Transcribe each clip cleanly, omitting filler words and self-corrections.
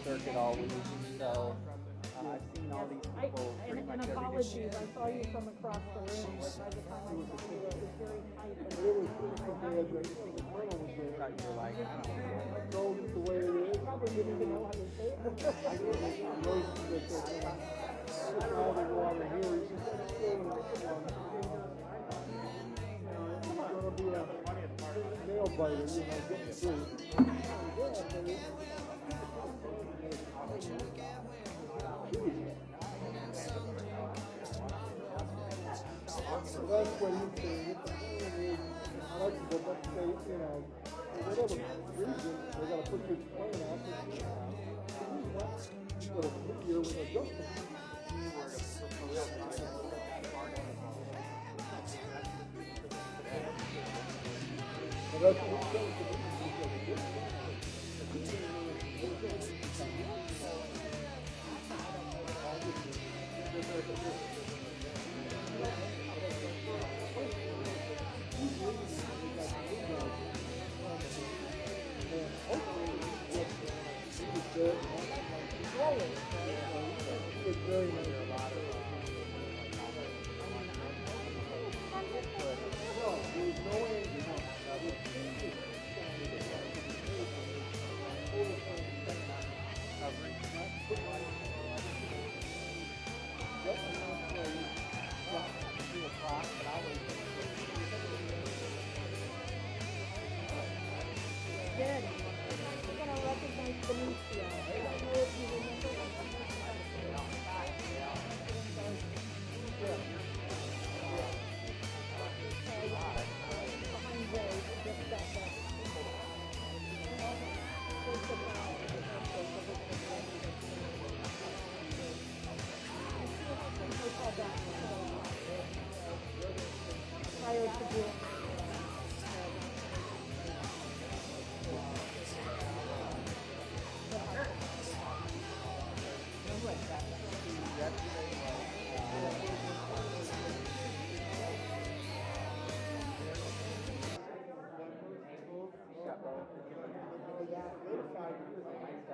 circuit all week, so I've seen all these people pretty much every day. Apologies, I saw you from across the room, but by the time I got to you, it was very tight. And Thought you were like, I don't know. I told it the way it is. probably didn't even know how to say it. I did it. I roasted it. All the water here is just still it's gonna be a nail biter, getting through. So that's what he's saying. I like to go back and say, for whatever reason, they gotta put this plane out. You gotta put here with adjustment. So that's what he's saying. Very nice. There's no end. Good. We're going to recognize Benicio. I don't know if you remember. Behind Joe, just that. Prior to doing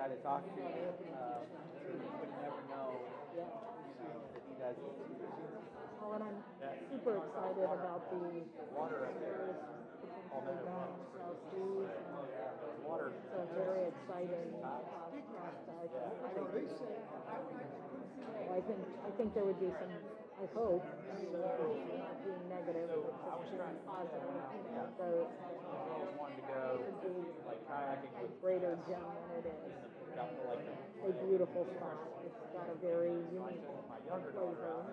Guy to talk to. You would never know, that he does. Oh, and I'm super excited about the water up there. Water. It's a very exciting prospect. I think there would be some, I hope, not being negative, but just being positive. So I wanted to go it would be like kayaking a with greater gem than it is. A beautiful spot. It's got a very unique flavor.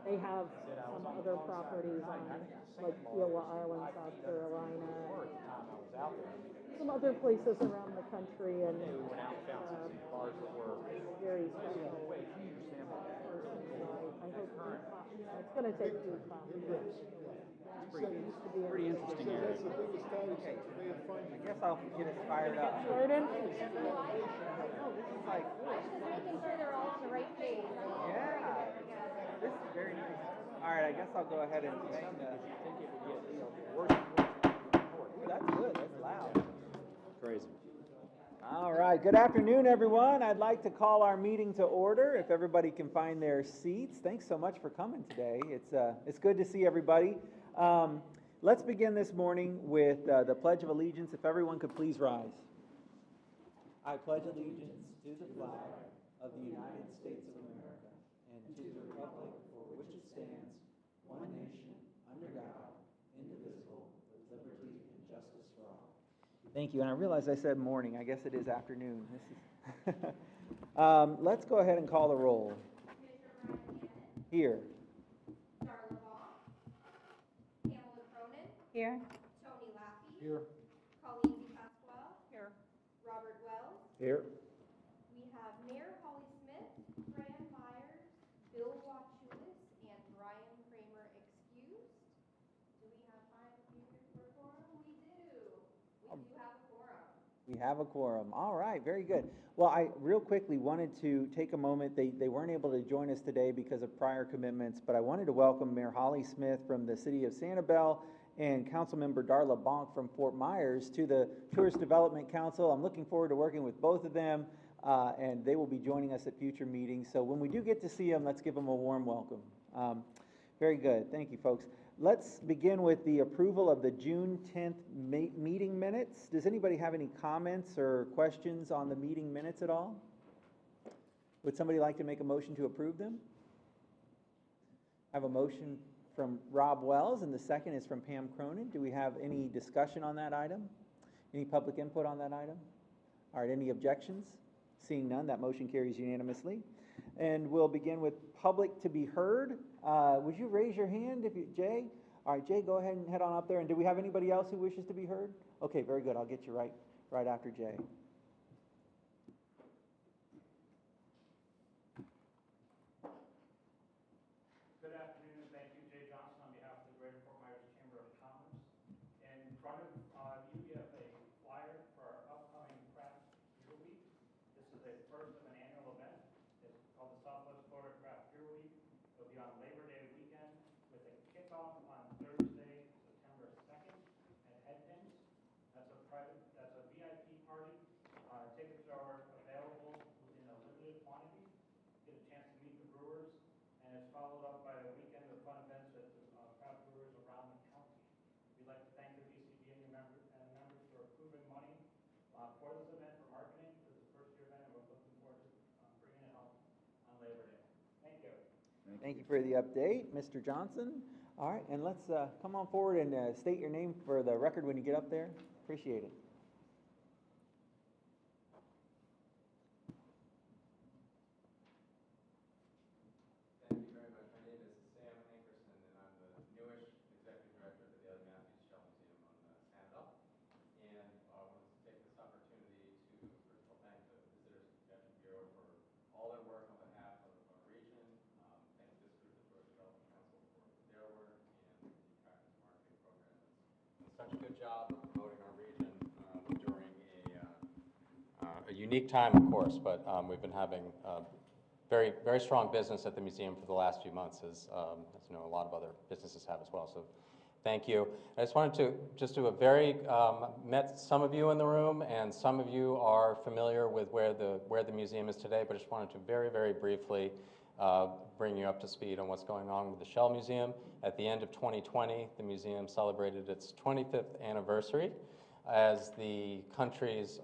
They have some other properties on, like Kiowa Island, South Carolina, some other places around the country, and very special person. I hope it's going to take you time. Pretty interesting area. That's the biggest time. I guess I'll get us fired up. Pardon? This is like, Making sure they're all on the right page. yeah, this is very nice. All right, I guess I'll go ahead and hang the. Ooh, that's good. That's loud. Crazy. All right. Good afternoon, everyone. I'd like to call our meeting to order. If everybody can find their seats. Thanks so much for coming today. It's good to see everybody. Let's begin this morning with the Pledge of Allegiance. If everyone could please rise. I pledge allegiance to the flag of the United States of America and to the republic for which it stands, one nation, under God, indivisible, with liberty and justice for all. Thank you. And I realize I said morning. I guess it is afternoon. This is let's go ahead and call the roll. Here. Darla Vaughn, Pamela Cronin, Here. Tony Laffey, Here. Colleen DePasquale, Here. Robert Wells. Here. We have Mayor Holly Smith, Fran Myers, Bill Wachulis, and Brian Kramer excused. Do we have time here for a quorum? We do. We do have a quorum. We have a quorum. All right, very good. Well, I real quickly wanted to take a moment. They weren't able to join us today because of prior commitments, but I wanted to welcome Mayor Holly Smith from the city of Sanibel and Councilmember Darla Bonk from Fort Myers to the Tourist Development Council. I'm looking forward to working with both of them, and they will be joining us at future meetings. So when we do get to see them, let's give them a warm welcome. Very good. Thank you, folks. Let's begin with the approval of the June 10th meeting minutes. Does anybody have any comments or questions on the meeting minutes at all? Would somebody like to make a motion to approve them? I have a motion from Rob Wells, and the second is from Pam Cronin. Do we have any discussion on that item? Any public input on that item? All right, any objections? Seeing none, that motion carries unanimously. And we'll begin with public to be heard. Would you raise your hand if you, Jay? All right, Jay, go ahead and head on up there. And do we have anybody else who wishes to be heard? Okay, very good. I'll get you right after Jay. Good afternoon. Thank you, Jay Johnson, on behalf of the Greater Fort Myers Chamber of Commerce. In front of you, we have a flyer for our upcoming Craft Beer Week. This is a first of an annual event. It's called the Southwest Florida Craft Beer Week. It'll be on Labor Day weekend with a kickoff on Thursday, September 2nd at Headpins. That's a VIP party. Tickets are available in a limited quantity. Get a chance to meet the brewers, and it's followed up by a weekend of fun events at craft brewers around the county. We'd like to thank the BCB and your members for approving money for this event, for marketing. This is the first year event, and we're looking forward to bringing it home on Labor Day. Thank you. Thank you for the update, Mr. Johnson. All right, and let's come on forward and state your name for the record when you get up there. Appreciate it. Thank you very much. My name is Sam Ankerson, and I'm the newish executive director of the Daily Matthews Shell Museum on Sanibel. And I wanted to take this opportunity to, first of all, thank the Visitors Protection Bureau for all their work on behalf of our region. Thank this group, the Tourist Development Council, for their work, and the Attractions Marketing Program that's done such a good job of promoting our region during a unique time, of course, but we've been having very, very strong business at the museum for the last few months, as you know, a lot of other businesses have as well. So, thank you. I just wanted to do a very met some of you in the room, and some of you are familiar with where the museum is today. But I just wanted to very, very briefly bring you up to speed on what's going on with the Shell Museum. At the end of 2020, the museum celebrated its 25th anniversary as the country's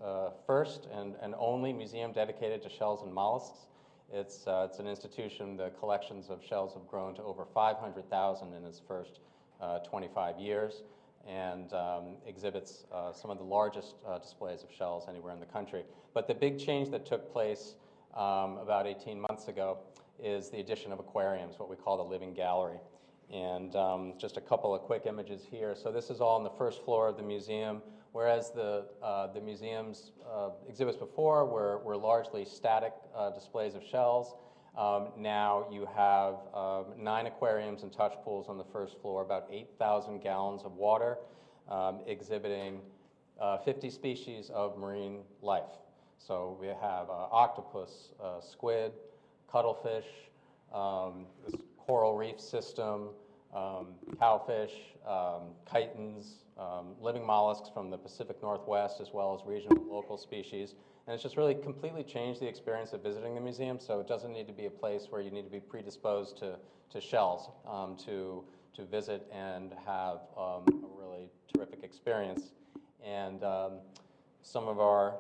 first and only museum dedicated to shells and mollusks. It's an institution. The collections of shells have grown to over 500,000 in its first 25 years, and exhibits some of the largest displays of shells anywhere in the country. But the big change that took place about 18 months ago is the addition of aquariums, what we call the living gallery. And just a couple of quick images here. So this is all on the first floor of the museum, whereas the museum's exhibits before were largely static displays of shells. Now you have 9 aquariums and touch pools on the first floor, about 8,000 gallons of water, exhibiting 50 species of marine life. So we have octopus, squid, cuttlefish, this coral reef system, cowfish, chitons, living mollusks from the Pacific Northwest, as well as regional and local species. And it's just really completely changed the experience of visiting the museum, so it doesn't need to be a place where you need to be predisposed to shells to visit and have a really terrific experience. And some of our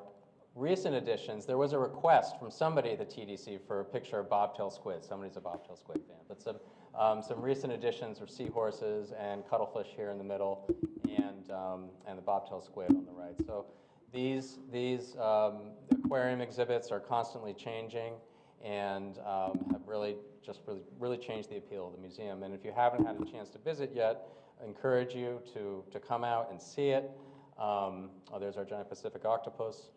recent additions, there was a request from somebody at the TDC for a picture of bobtail squid. Somebody's a bobtail squid fan. But some recent additions are seahorses and cuttlefish here in the middle, and the bobtail squid on the right. So these aquarium exhibits are constantly changing, and have really changed the appeal of the museum. And if you haven't had a chance to visit yet, I encourage you to come out and see it. Oh, there's our giant Pacific octopus.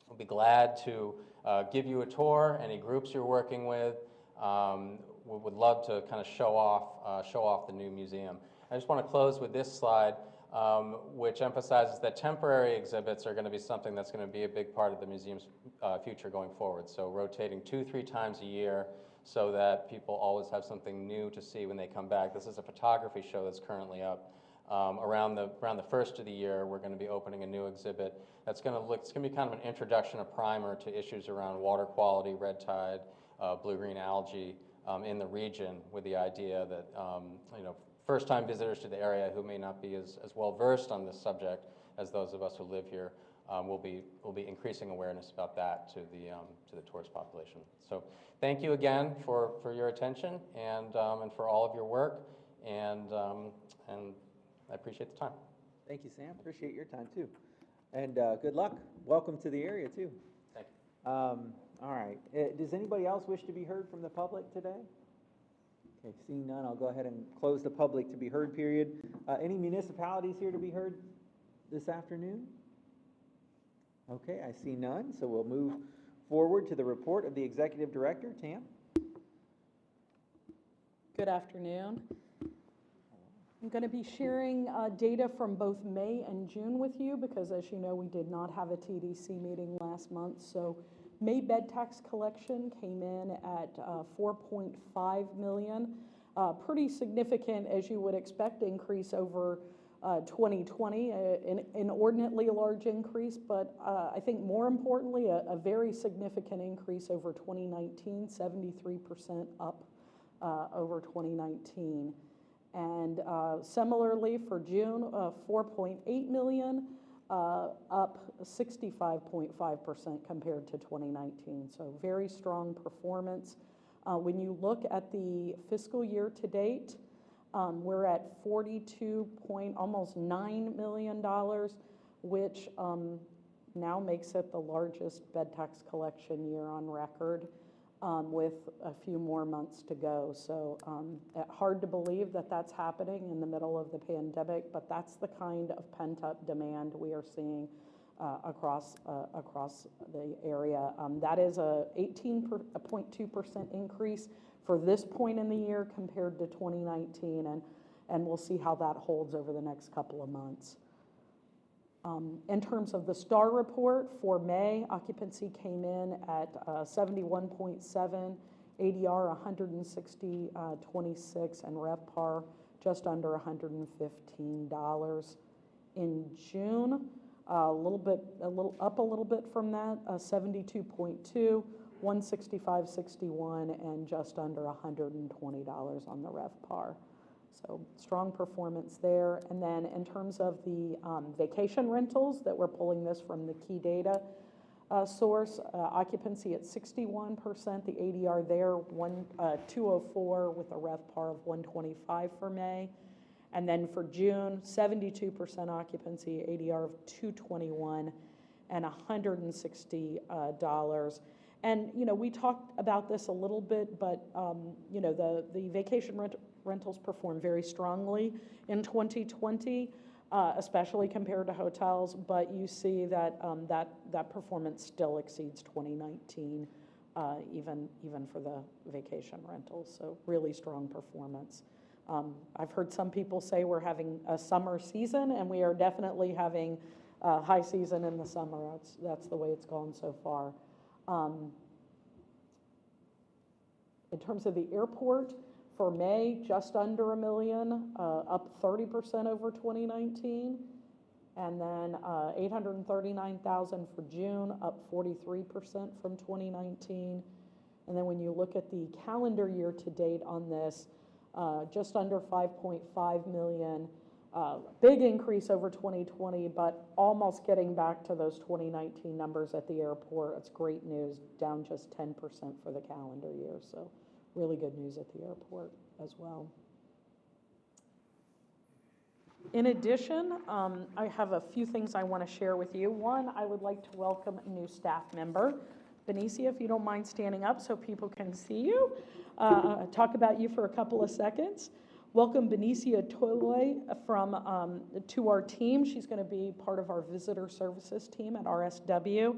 We'll be glad to give you a tour. Any groups you're working with, we would love to kind of show off the new museum. I just want to close with this slide, which emphasizes that temporary exhibits are going to be something that's going to be a big part of the museum's future going forward. So rotating 2-3 times a year, so that people always have something new to see when they come back. This is a photography show that's currently up. Around the first of the year, we're going to be opening a new exhibit that's going to look, it's going to be kind of an introduction, a primer to issues around water quality, red tide, blue-green algae in the region, with the idea that first-time visitors to the area who may not be as well versed on this subject as those of us who live here will be increasing awareness about that to the tourist population. So thank you again for your attention and for all of your work, and I appreciate the time. Thank you, Sam. Appreciate your time too. And good luck. Welcome to the area too. Thank you. All right. Does anybody else wish to be heard from the public today? Okay, seeing none, I'll go ahead and close the public to be heard period. Any municipalities here to be heard this afternoon? Okay, I see none, so we'll move forward to the report of the Executive Director. Tam? Good afternoon. I'm going to be sharing data from both May and June with you because, as you know, we did not have a TDC meeting last month. So May bed tax collection came in at 4.5 million. Pretty significant, as you would expect, increase over 2020, an inordinately large increase, but I think more importantly, a very significant increase over 2019, 73% up over 2019. And similarly for June, 4.8 million, up 65.5% compared to 2019. So very strong performance. When you look at the fiscal year to date, we're at almost $9 million, which now makes it the largest bed tax collection year on record, with a few more months to go. So hard to believe that that's happening in the middle of the pandemic, but that's the kind of pent-up demand we are seeing across the area. That is a 18.2% increase for this point in the year compared to 2019, and we'll see how that holds over the next couple of months. In terms of the STAR report for May, occupancy came in at 71.7, ADR 160.26, and RevPAR just under $115. In June, a little bit from that, 72.2, 165.61, and just under $120 on the RevPAR. So strong performance there. And then in terms of the vacation rentals that we're pulling this from the key data source, occupancy at 61%, the ADR there 204 with a RevPAR of 125 for May. And then for June, 72% occupancy, ADR of 221 and $160. And, we talked about this a little bit, but, the vacation rentals performed very strongly in 2020, especially compared to hotels, but you see that that performance still exceeds 2019, even for the vacation rentals. So really strong performance. I've heard some people say we're having a summer season, and we are definitely having a high season in the summer. That's the way it's gone so far. In terms of the airport, for May, just under $1 million, up 30% over 2019. And then 839,000 for June, up 43% from 2019. And then when you look at the calendar year to date on this, just under 5.5 million, big increase over 2020, but almost getting back to those 2019 numbers at the airport. It's great news, down just 10% for the calendar year. So really good news at the airport as well. In addition, I have a few things I want to share with you. One, I would like to welcome a new staff member. Benicia, if you don't mind standing up so people can see you, talk about you for a couple of seconds. Welcome Benicia Toloi to our team. She's going to be part of our visitor services team at RSW.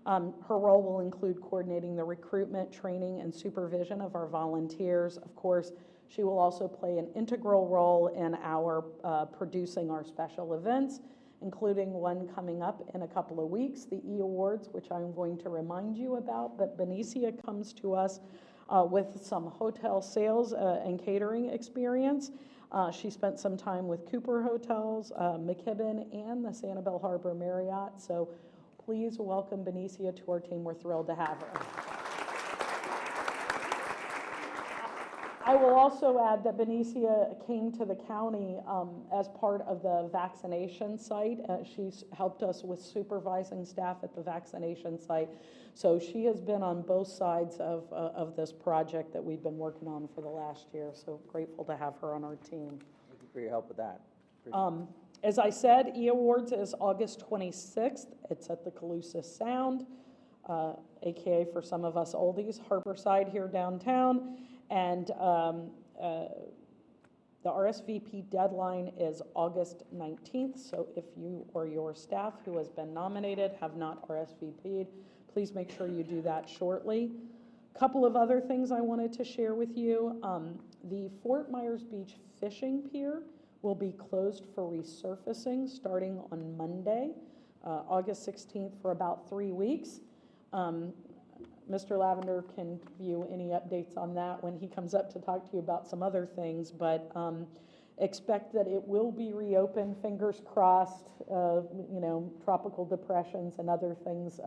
Her role will include coordinating the recruitment, training, and supervision of our volunteers. Of course, she will also play an integral role in our producing our special events, including one coming up in a couple of weeks, the E-Awards, which I'm going to remind you about. But Benicia comes to us with some hotel sales and catering experience. She spent some time with Cooper Hotels, McKibben, and the Sanibel Harbor Marriott. So please welcome Benicia to our team. We're thrilled to have her. I will also add that Benicia came to the county as part of the vaccination site. She's helped us with supervising staff at the vaccination site. So she has been on both sides of this project that we've been working on for the last year. So grateful to have her on our team. Thank you for your help with that. As I said, E-Awards is August 26th. It's at the Calusa Sound, AKA for some of us oldies, Harborside here downtown. And the RSVP deadline is August 19th. So if you or your staff who has been nominated have not RSVP'd, please make sure you do that shortly. Couple of other things I wanted to share with you. The Fort Myers Beach Fishing Pier will be closed for resurfacing starting on Monday, August 16th, for about 3 weeks. Mr. Lavender can give you any updates on that when he comes up to talk to you about some other things, but expect that it will be reopened, fingers crossed, tropical depressions and other things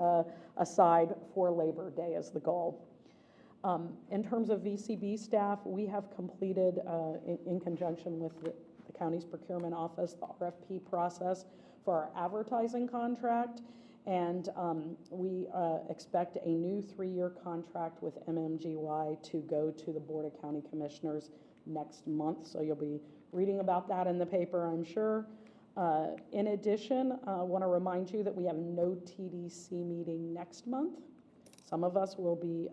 aside, for Labor Day is the goal. In terms of VCB staff, we have completed, in conjunction with the county's procurement office, the RFP process for our advertising contract. And we expect a new 3-year contract with MMGY to go to the Board of County Commissioners next month. So you'll be reading about that in the paper, I'm sure. In addition, I want to remind you that we have no TDC meeting next month. Some of us will be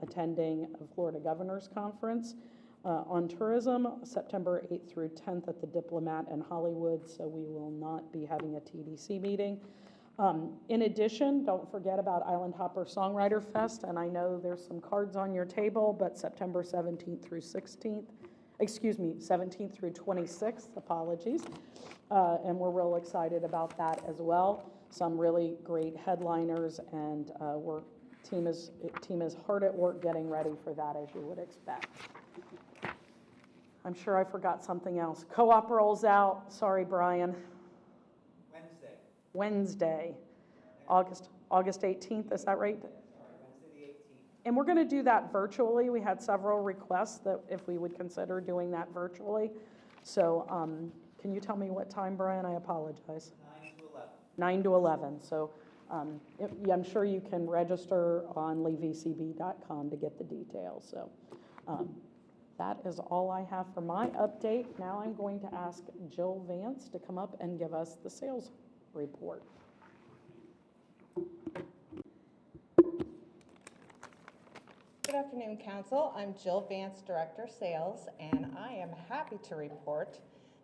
attending a Florida Governor's Conference on tourism, September 8th through 10th at the Diplomat in Hollywood. So we will not be having a TDC meeting. In addition, don't forget about Island Hopper Songwriter Fest, and I know there's some cards on your table, but September 17th through 26th, apologies, and we're real excited about that as well. Some really great headliners, and team is hard at work getting ready for that, as you would expect. I'm sure I forgot something else. Co-op rolls out. Sorry, Brian. Wednesday, August 18th, is that right? Wednesday the 18th. And we're going to do that virtually. We had several requests that if we would consider doing that virtually. So can you tell me what time, Brian? I apologize. 9 to 11. 9 to 11. So I'm sure you can register on leevcb.com to get the details. So that is all I have for my update. Now I'm going to ask Jill Vance to come up and give us the sales report. Good afternoon, Council. I'm Jill Vance, Director of Sales, and I am happy to report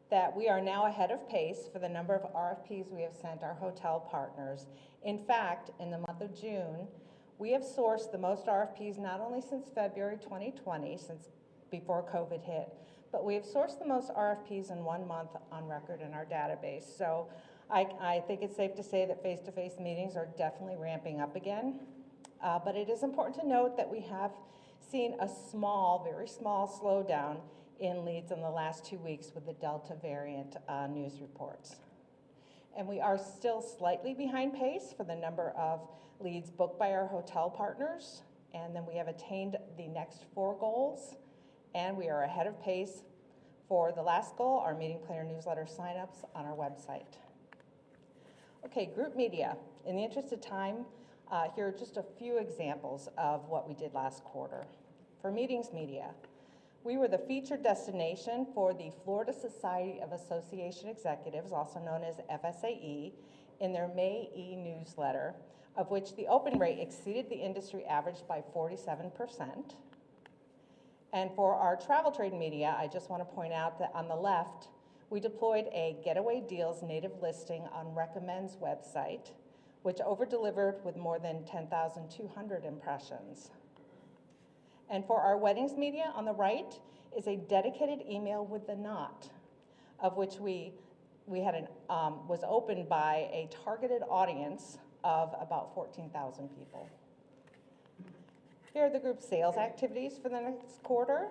that we are now ahead of pace for the number of RFPs we have sent our hotel partners. In fact, in the month of June, we have sourced the most RFPs not only since February 2020, since before COVID hit, but we have sourced the most RFPs in 1 month on record in our database. So I think it's safe to say that face-to-face meetings are definitely ramping up again. But it is important to note that we have seen a very small slowdown in leads in the last 2 weeks with the Delta variant news reports. And we are still slightly behind pace for the number of leads booked by our hotel partners. And then we have attained the next 4 goals. And we are ahead of pace for the last goal, our meeting planner newsletter signups on our website. Okay, group media. In the interest of time, here are just a few examples of what we did last quarter. For meetings media, we were the featured destination for the Florida Society of Association Executives, also known as FSAE, in their May E newsletter, of which the open rate exceeded the industry average by 47%. And for our travel trade media, I just want to point out that on the left, we deployed a Getaway Deals native listing on Recommend's website, which over-delivered with more than 10,200 impressions. And for our weddings media, on the right is a dedicated email with the knot, of which we had was opened by a targeted audience of about 14,000 people. Here are the group sales activities for the next quarter,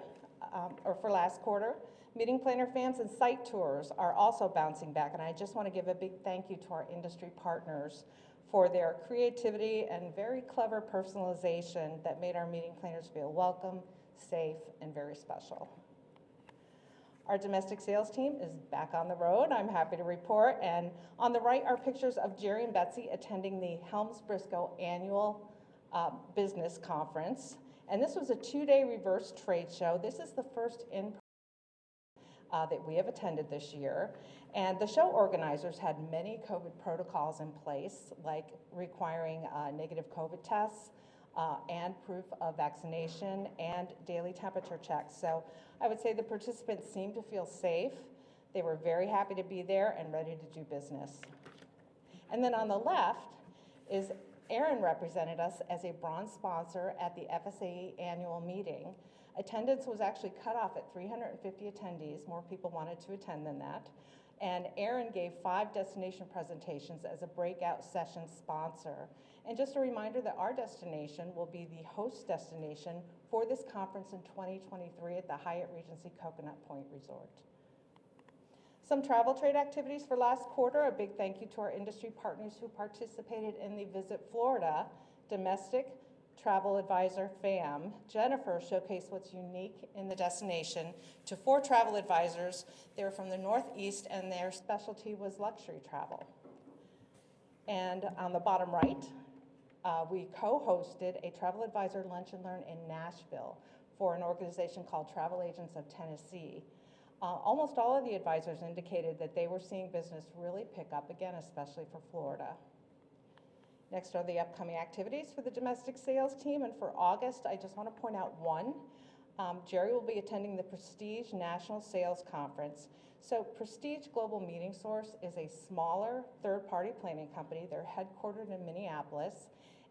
or for last quarter. Meeting planner fans and site tours are also bouncing back, and I just want to give a big thank you to our industry partners for their creativity and very clever personalization that made our meeting planners feel welcome, safe, and very special. Our domestic sales team is back on the road, I'm happy to report, and on the right are pictures of Jerry and Betsy attending the Helms-Briscoe Annual Business Conference. And this was a 2-day reverse trade show. This is the first that we have attended this year. And the show organizers had many COVID protocols in place, like requiring negative COVID tests and proof of vaccination and daily temperature checks. So I would say the participants seemed to feel safe. They were very happy to be there and ready to do business. And then on the left is Aaron represented us as a bronze sponsor at the FSAE annual meeting. Attendance was actually cut off at 350 attendees. More people wanted to attend than that. And Aaron gave 5 destination presentations as a breakout session sponsor. And just a reminder that our destination will be the host destination for this conference in 2023 at the Hyatt Regency Coconut Point Resort. Some travel trade activities for last quarter. A big thank you to our industry partners who participated in the Visit Florida Domestic Travel Advisor FAM. Jennifer showcased what's unique in the destination to 4 travel advisors. They were from the Northeast and their specialty was luxury travel. And on the bottom right, we co-hosted a travel advisor lunch and learn in Nashville for an organization called Travel Agents of Tennessee. Almost all of the advisors indicated that they were seeing business really pick up again, especially for Florida. Next are the upcoming activities for the domestic sales team, and for August, I just want to point out one. Jerry will be attending the Prestige National Sales Conference. So Prestige Global Meeting Source is a smaller third-party planning company. They're headquartered in Minneapolis,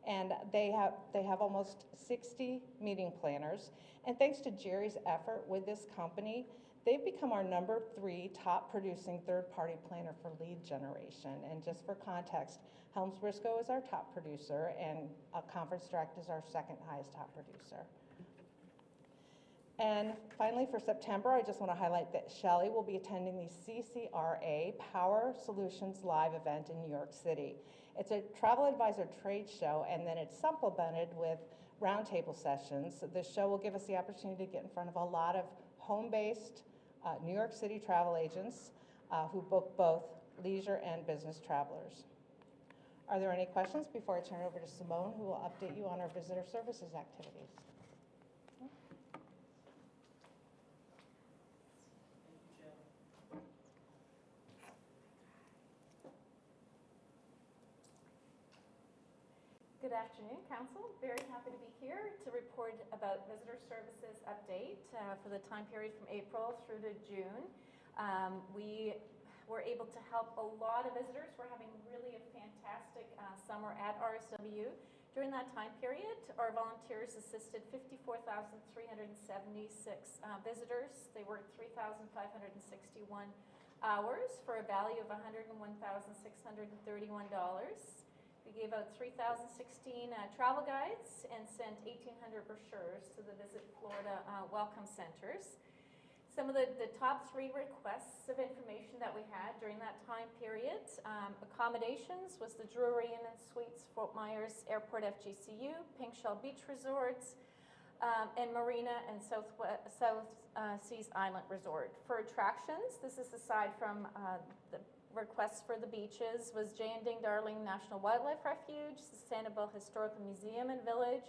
and they have almost 60 meeting planners. And thanks to Jerry's effort with this company, they've become our number 3 top producing third-party planner for lead generation. And just for context, Helms-Briscoe is our top producer, and Conference Direct is our second highest top producer. And finally, for September, I just want to highlight that Shelley will be attending the CCRA Power Solutions Live event in New York City. It's a travel advisor trade show, and then it's supplemented with roundtable sessions. The show will give us the opportunity to get in front of a lot of home-based New York City travel agents who book both leisure and business travelers. Are there any questions before I turn it over to Simone, who will update you on our visitor services activities? Good afternoon, Council. Very happy to be here to report about visitor services update for the time period from April through to June. We were able to help a lot of visitors. We're having really a fantastic summer at RSW. During that time period, our volunteers assisted 54,376 visitors. They worked 3,561 hours for a value of $101,631. We gave out 3,016 travel guides and sent 1,800 brochures to the Visit Florida Welcome Centers. Some of the top 3 requests of information that we had during that time period, accommodations was the Drury Inn and Suites, Fort Myers Airport FGCU, Pink Shell Beach Resorts, and Marina and South Seas Island Resort. For attractions, this is aside from the requests for the beaches, was Jane Ding Darling National Wildlife Refuge, Sustainable Historical Museum and Village,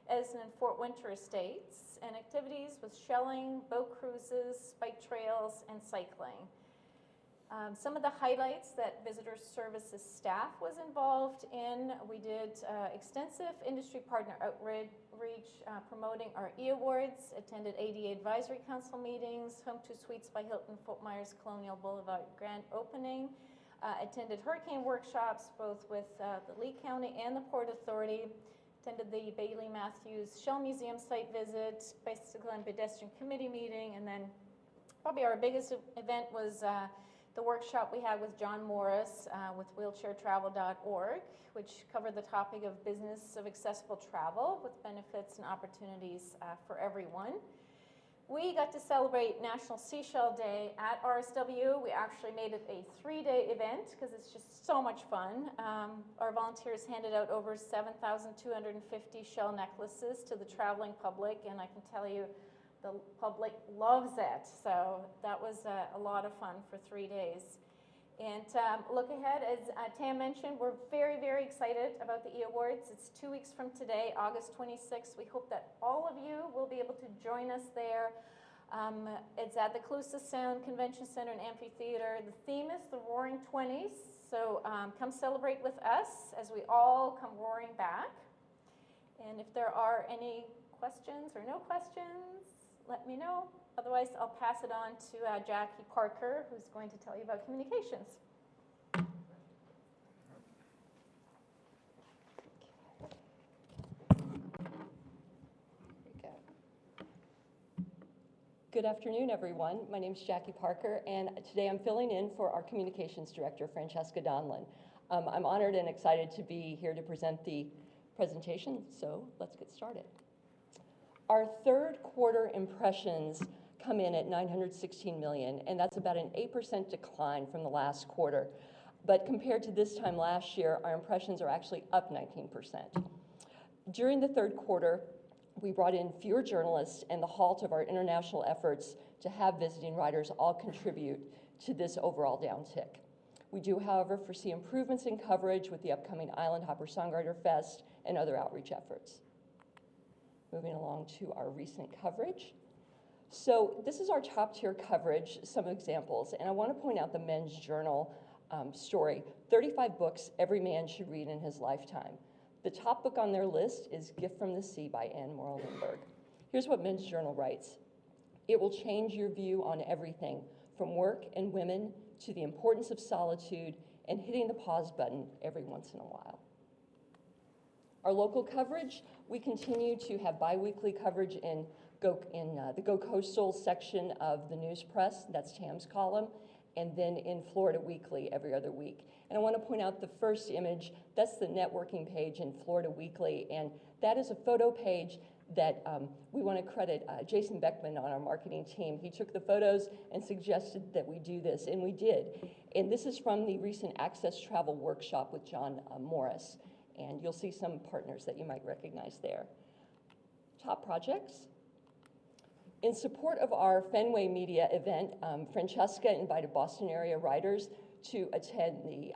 as in Fort Winter Estates, and activities with shelling, boat cruises, bike trails, and cycling. Some of the highlights that visitor services staff was involved in, we did extensive industry partner outreach promoting our E-Awards, attended ADA Advisory Council meetings, Home to Suites by Hilton Fort Myers Colonial Boulevard grand opening, attended hurricane workshops both with the Lee County and the Port Authority, attended the Bailey Matthews Shell Museum site visit, Bicycle and Pedestrian Committee meeting, and then probably our biggest event was the workshop we had with John Morris with wheelchairtravel.org, which covered the topic of business of accessible travel with benefits and opportunities for everyone. We got to celebrate National Seashell Day at RSW. We actually made it a 3-day event because it's just so much fun. Our volunteers handed out over 7,250 shell necklaces to the traveling public, and I can tell you the public loves it. So that was a lot of fun for 3 days. And look ahead, as Tam mentioned, we're very, very excited about the E-Awards. It's 2 weeks from today, August 26th. We hope that all of you will be able to join us there. It's at the Calusa Sound Convention Center and Amphitheater. The theme is the Roaring 20s, so come celebrate with us as we all come roaring back. And if there are any questions or no questions, let me know. Otherwise, I'll pass it on to Jackie Parker, who's going to tell you about communications. Good afternoon, everyone. My name is Jackie Parker, and today I'm filling in for our Communications Director, Francesca Donlin. I'm honored and excited to be here to present the presentation, so let's get started. Our third quarter impressions come in at 916 million, and that's about an 8% decline from the last quarter. But compared to this time last year, our impressions are actually up 19%. During the third quarter, we brought in fewer journalists, and the halt of our international efforts to have visiting writers all contribute to this overall downtick. We do, however, foresee improvements in coverage with the upcoming Island Hopper Songwriter Fest and other outreach efforts. Moving along to our recent coverage. So this is our top tier coverage, some examples, and I want to point out the Men's Journal story, 35 books every man should read in his lifetime. The top book on their list is Gift from the Sea by Anne Morrow Lindbergh. Here's what Men's Journal writes. It will change your view on everything, from work and women to the importance of solitude and hitting the pause button every once in a while. Our local coverage, we continue to have bi-weekly coverage in the Go Coastal section of the News Press, that's Tam's column, and then in Florida Weekly every other week. And I want to point out the first image, that's the networking page in Florida Weekly, and that is a photo page that we want to credit Jason Beckman on our marketing team. He took the photos and suggested that we do this, and we did. And this is from the recent Access Travel Workshop with John Morris, and you'll see some partners that you might recognize there. Top projects. In support of our Fenway Media event, Francesca invited Boston area writers to attend the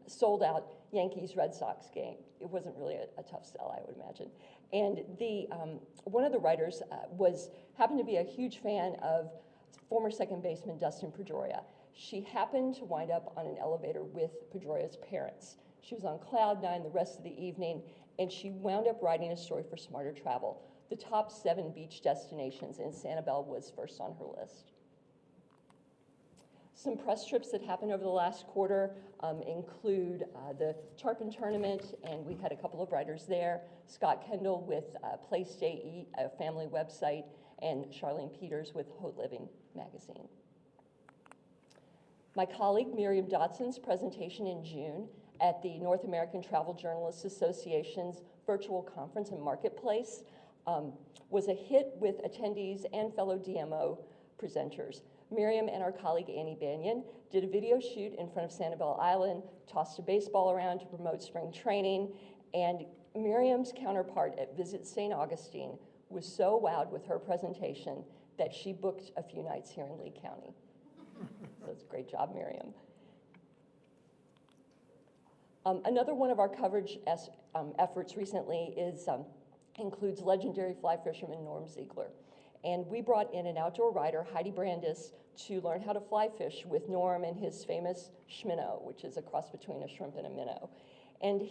sold-out Yankees-Red Sox game. It wasn't really a tough sell, I would imagine. And one of the writers happened to be a huge fan of former second baseman Dustin Pedroia. She happened to wind up on an elevator with Pedroia's parents. She was on cloud nine the rest of the evening, and she wound up writing a story for Smarter Travel. The top 7 beach destinations, and Sanibel was first on her list. Some press trips that happened over the last quarter include the Tarpon Tournament, and we had a couple of writers there. Scott Kendall with Play Stay Eat, a family website, and Charlene Peters with Haute Living magazine. My colleague Miriam Dotson's presentation in June at the North American Travel Journalists Association's virtual conference and marketplace was a hit with attendees and fellow DMO presenters. Miriam and our colleague Annie Banyan did a video shoot in front of Sanibel Island, tossed a baseball around to promote spring training, and Miriam's counterpart at Visit St. Augustine was so wowed with her presentation that she booked a few nights here in Lee County. So it's a great job, Miriam. Another one of our coverage efforts recently includes legendary fly fisherman Norm Ziegler. And we brought in an outdoor writer, Heidi Brandis, to learn how to fly fish with Norm and his famous schminnow, which is a cross between a shrimp and a minnow. And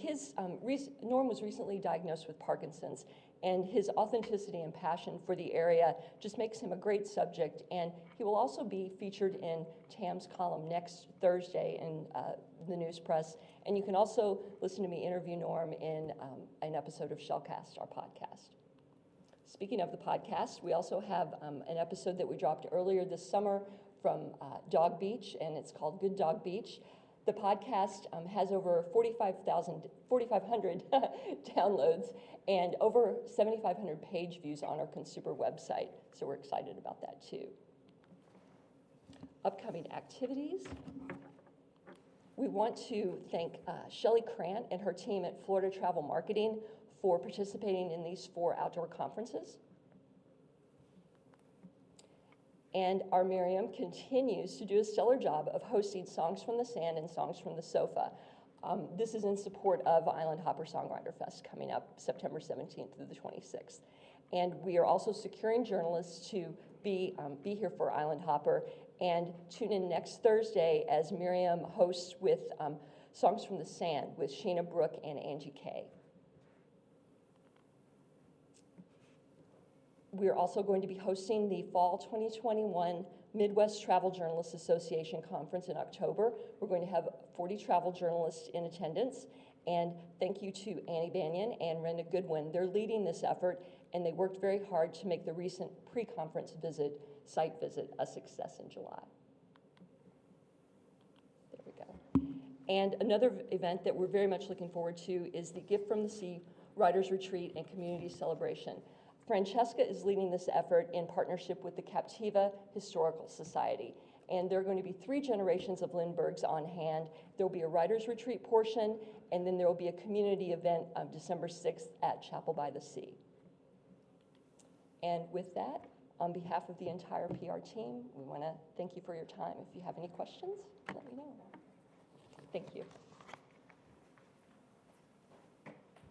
Norm was recently diagnosed with Parkinson's, and his authenticity and passion for the area just makes him a great subject. And he will also be featured in Tam's column next Thursday in the News Press. And you can also listen to me interview Norm in an episode of Shellcast, our podcast. Speaking of the podcast, we also have an episode that we dropped earlier this summer from Dog Beach, and it's called Good Dog Beach. The podcast has over 4,500 downloads, and over 7,500 page views on our consumer website. So we're excited about that too. Upcoming activities. We want to thank Shelley Krant and her team at Florida Travel Marketing for participating in these 4 outdoor conferences. And our Miriam continues to do a stellar job of hosting Songs from the Sand and Songs from the Sofa. This is in support of Island Hopper Songwriter Fest coming up September 17th through the 26th. And we are also securing journalists to be here for Island Hopper, and tune in next Thursday as Miriam hosts with Songs from the Sand with Sheena Brooke and Angie Kay. We're also going to be hosting the Fall 2021 Midwest Travel Journalists Association Conference in October. We're going to have 40 travel journalists in attendance, and thank you to Annie Banyan and Renda Goodwin. They're leading this effort, and they worked very hard to make the recent pre-conference site visit a success in July. There we go. And another event that we're very much looking forward to is the Gift from the Sea Writers Retreat and Community Celebration. Francesca is leading this effort in partnership with the Captiva Historical Society. And there are going to be 3 generations of Lindberghs on hand. There will be a writer's retreat portion, and then there will be a community event on December 6th at Chapel by the Sea. And with that, on behalf of the entire PR team, we want to thank you for your time. If you have any questions, let me know. Thank you.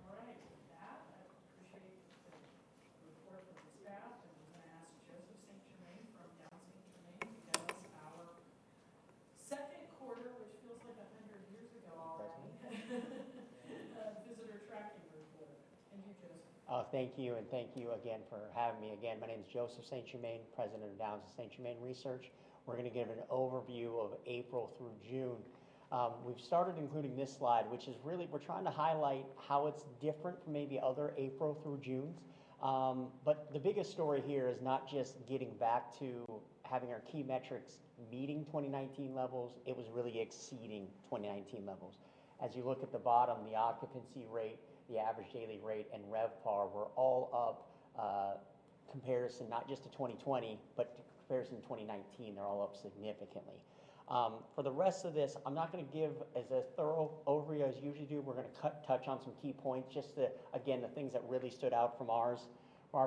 All right, with that, I appreciate the report from the staff, and we're going to ask Joseph St. Germain from Down St. Germain to give us our second quarter, which feels like 100 years ago already, visitor tracking report. And you, Joseph. Thank you, and thank you again for having me again. My name is Joseph St. Germain, President of Downs and St. Germain Research. We're going to give an overview of April through June. We've started including this slide, which is really, we're trying to highlight how it's different from maybe other April through Junes. But the biggest story here is not just getting back to having our key metrics meeting 2019 levels, it was really exceeding 2019 levels. As you look at the bottom, the occupancy rate, the average daily rate, and RevPAR were all up comparison not just to 2020, but to comparison to 2019, they're all up significantly. For the rest of this, I'm not going to give as a thorough overview as usually do. We're going to touch on some key points, just to, again, the things that really stood out from our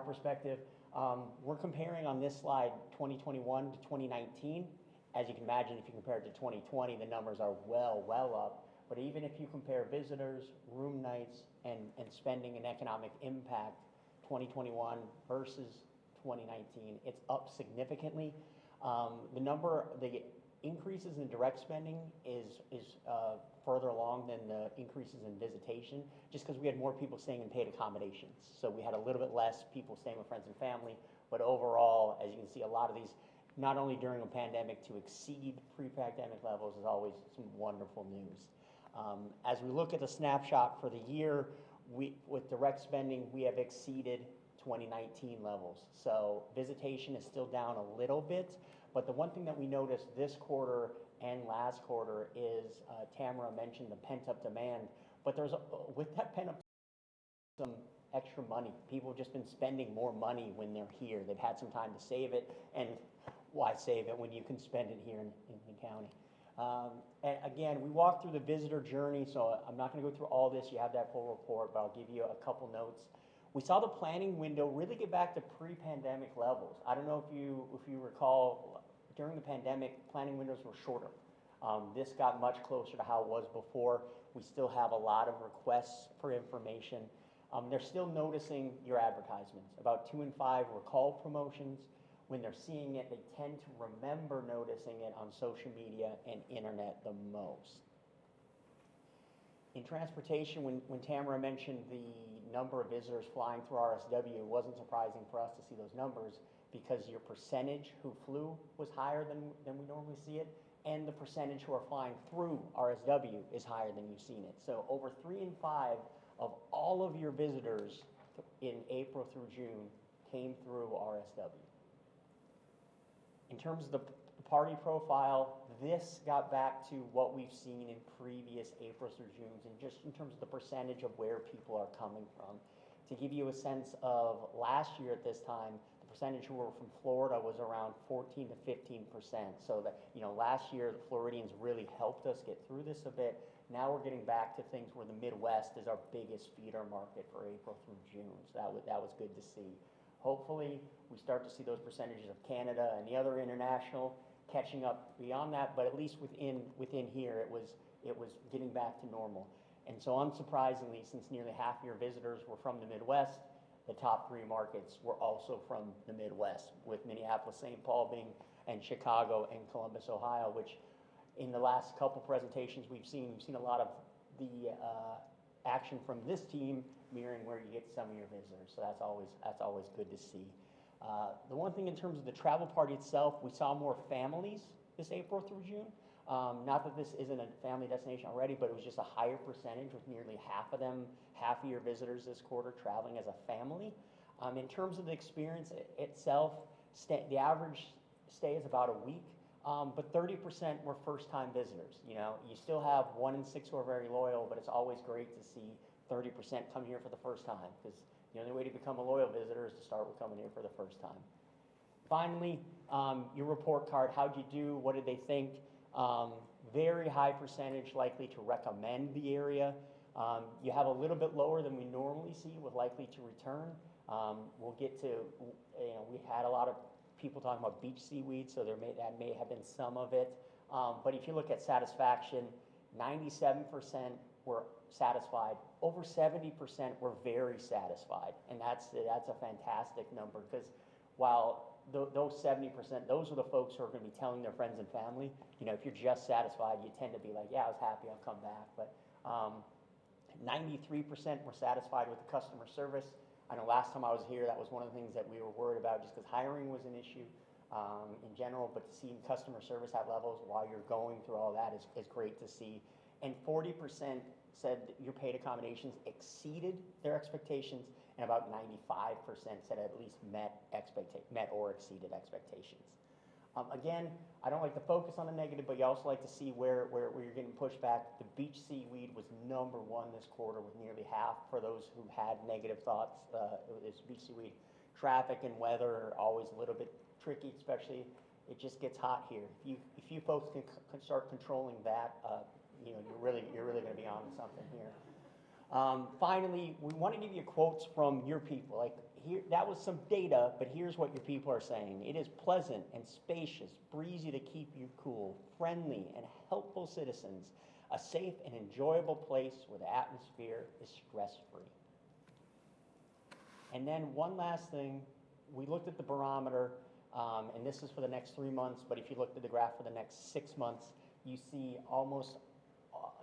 perspective. We're comparing on this slide 2021 to 2019. As you can imagine, if you compare it to 2020, the numbers are well up. But even if you compare visitors, room nights, and spending and economic impact, 2021 versus 2019, it's up significantly. The increases in direct spending is further along than the increases in visitation, just because we had more people staying in paid accommodations. So we had a little bit less people staying with friends and family, but overall, as you can see, a lot of these, not only during a pandemic, to exceed pre-pandemic levels is always some wonderful news. As we look at the snapshot for the year, with direct spending, we have exceeded 2019 levels. So visitation is still down a little bit, but the one thing that we noticed this quarter and last quarter is, Tamara mentioned the pent-up demand, but with that pent-up some extra money. People have just been spending more money when they're here. They've had some time to save it, and why save it when you can spend it here in the county? And again, we walked through the visitor journey, so I'm not going to go through all this. You have that full report, but I'll give you a couple notes. We saw the planning window really get back to pre-pandemic levels. I don't know if you recall, during the pandemic, planning windows were shorter. This got much closer to how it was before. We still have a lot of requests for information. They're still noticing your advertisements. About 2 in 5 recall promotions. When they're seeing it, they tend to remember noticing it on social media and internet the most. In transportation, when Tamara mentioned the number of visitors flying through RSW, it wasn't surprising for us to see those numbers because your percentage who flew was higher than we normally see it, and the percentage who are flying through RSW is higher than you've seen it. So over 3 in 5 of all of your visitors in April through June came through RSW. In terms of the party profile, this got back to what we've seen in previous Aprils through Junes, and just in terms of the percentage of where people are coming from. To give you a sense of last year at this time, the percentage who were from Florida was around 14 to 15%. So that, last year the Floridians really helped us get through this a bit. Now we're getting back to things where the Midwest is our biggest feeder market for April through June. So that was good to see. Hopefully, we start to see those percentages of Canada and the other international catching up beyond that, but at least within here, it was getting back to normal. And so unsurprisingly, since nearly half of your visitors were from the Midwest, the top 3 markets were also from the Midwest, with Minneapolis, St. Paul being, and Chicago and Columbus, Ohio, which in the last couple presentations we've seen a lot of the action from this team mirroring where you get some of your visitors. So that's always good to see. The one thing in terms of the travel party itself, we saw more families this April through June. Not that this isn't a family destination already, but it was just a higher percentage, with nearly half of your visitors this quarter traveling as a family. In terms of the experience itself, the average stay is about a week, but 30% were first-time visitors. You still have 1 in 6 who are very loyal, but it's always great to see 30% come here for the first time, because the only way to become a loyal visitor is to start with coming here for the first time. Finally, your report card, how'd you do? What did they think? Very high percentage likely to recommend the area. You have a little bit lower than we normally see with likely to return. We'll get to, we had a lot of people talking about beach seaweed, so that may have been some of it. But if you look at satisfaction, 97% were satisfied. Over 70% were very satisfied, and that's a fantastic number, because while those 70%, those are the folks who are going to be telling their friends and family. If you're just satisfied, you tend to be like, yeah, I was happy, I'll come back. But 93% were satisfied with the customer service. I know last time I was here, that was one of the things that we were worried about, just because hiring was an issue in general, but to see customer service at levels while you're going through all that is great to see. And 40% said that your paid accommodations exceeded their expectations, and about 95% said at least met or exceeded expectations. Again, I don't like to focus on the negative, but you also like to see where you're getting pushback. The beach seaweed was number 1 this quarter, with nearly half for those who had negative thoughts. It's beach seaweed. Traffic and weather are always a little bit tricky, especially it just gets hot here. If you folks can start controlling that, you're really going to be on to something here. Finally, we want to give you quotes from your people. Like here, that was some data, but here's what your people are saying. It is pleasant and spacious, breezy to keep you cool, friendly and helpful citizens, a safe and enjoyable place where the atmosphere is stress-free. And then one last thing, we looked at the barometer, and this is for the next 3 months, but if you looked at the graph for the next 6 months, you see almost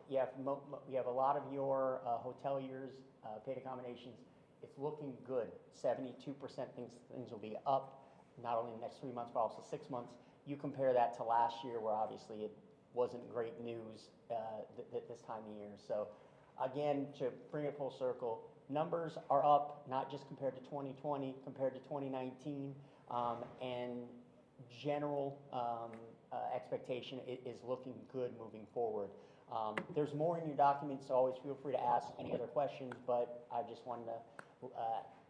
you have a lot of your hoteliers, paid accommodations. It's looking good. 72% things will be up, not only in the next 3 months, but also 6 months. You compare that to last year, where obviously it wasn't great news this time of year. So again, to bring it full circle, numbers are up, not just compared to 2020, compared to 2019, and general expectation is looking good moving forward. There's more in your documents, so always feel free to ask any other questions, but I just wanted to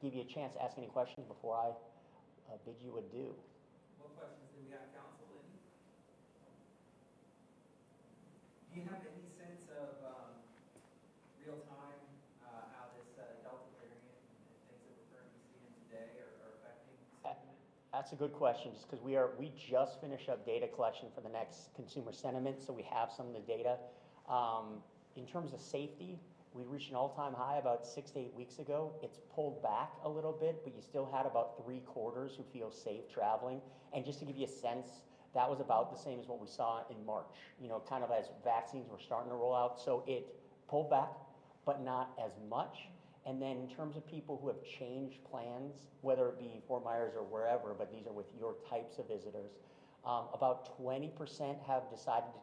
give you a chance to ask any questions before I bid you adieu. What questions do we have, Council? Do you have any sense of real time how this Delta variant and things that we're currently seeing today are affecting sentiment? That's a good question, just because we just finished up data collection for the next consumer sentiment, so we have some of the data. In terms of safety, we reached an all-time high about 6 to 8 weeks ago. It's pulled back a little bit, but you still had about 3/4 who feel safe traveling. And just to give you a sense, that was about the same as what we saw in March, kind of as vaccines were starting to roll out. So it pulled back, but not as much. And then in terms of people who have changed plans, whether it be Fort Myers or wherever, but these are with your types of visitors, about 20% have decided to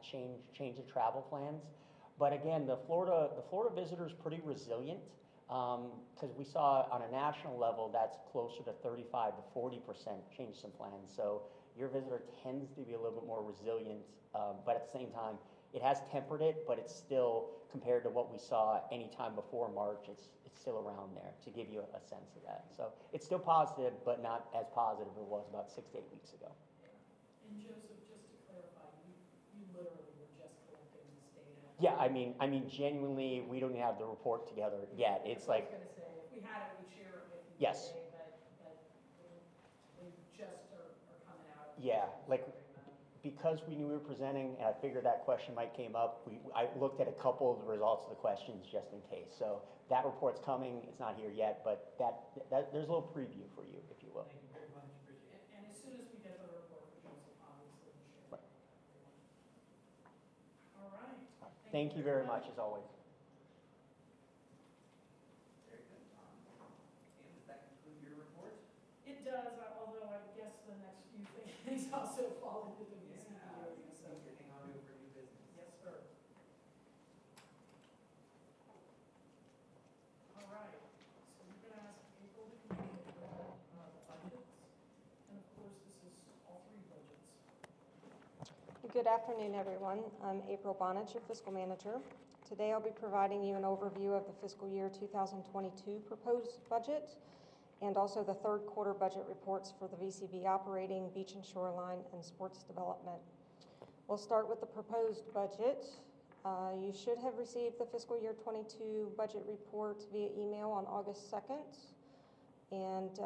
change the travel plans. But again, the Florida visitor is pretty resilient, because we saw on a national level that's closer to 35 to 40% change some plans. So your visitor tends to be a little bit more resilient, but at the same time, it has tempered it, but it's still compared to what we saw any time before March, it's still around there, to give you a sense of that. So it's still positive, but not as positive as it was about 6 to 8 weeks ago. And Joseph, just to clarify, you literally were just collecting this data? Yeah, I mean, genuinely, we don't have the report together yet. It's like, I was going to say, if we had it, we'd share it with you yes. today, but they just are coming out. Yeah, like, because we knew we were presenting, and I figured that question might came up, I looked at a couple of the results of the questions just in case. So that report's coming, it's not here yet, but there's a little preview for you, if you will. Thank you very much, appreciate it. And as soon as we get the report from Joseph, obviously, we'll share it with everyone. All right. Thank you very much, as always. Very good. And does that conclude your report? It does, although I guess the next few things also fall into the VCB area, so. You can hang on to it for new business. Yes, sir. All right, so we're going to ask April to continue the budgets, and of course, this is all three budgets. Good afternoon, everyone. I'm April Bonich, your fiscal manager. Today I'll be providing you an overview of the fiscal year 2022 proposed budget and also the third quarter budget reports for the VCB operating, beach and shoreline, and sports development. We'll start with the proposed budget. You should have received the fiscal year 22 budget report via email on August 2nd. And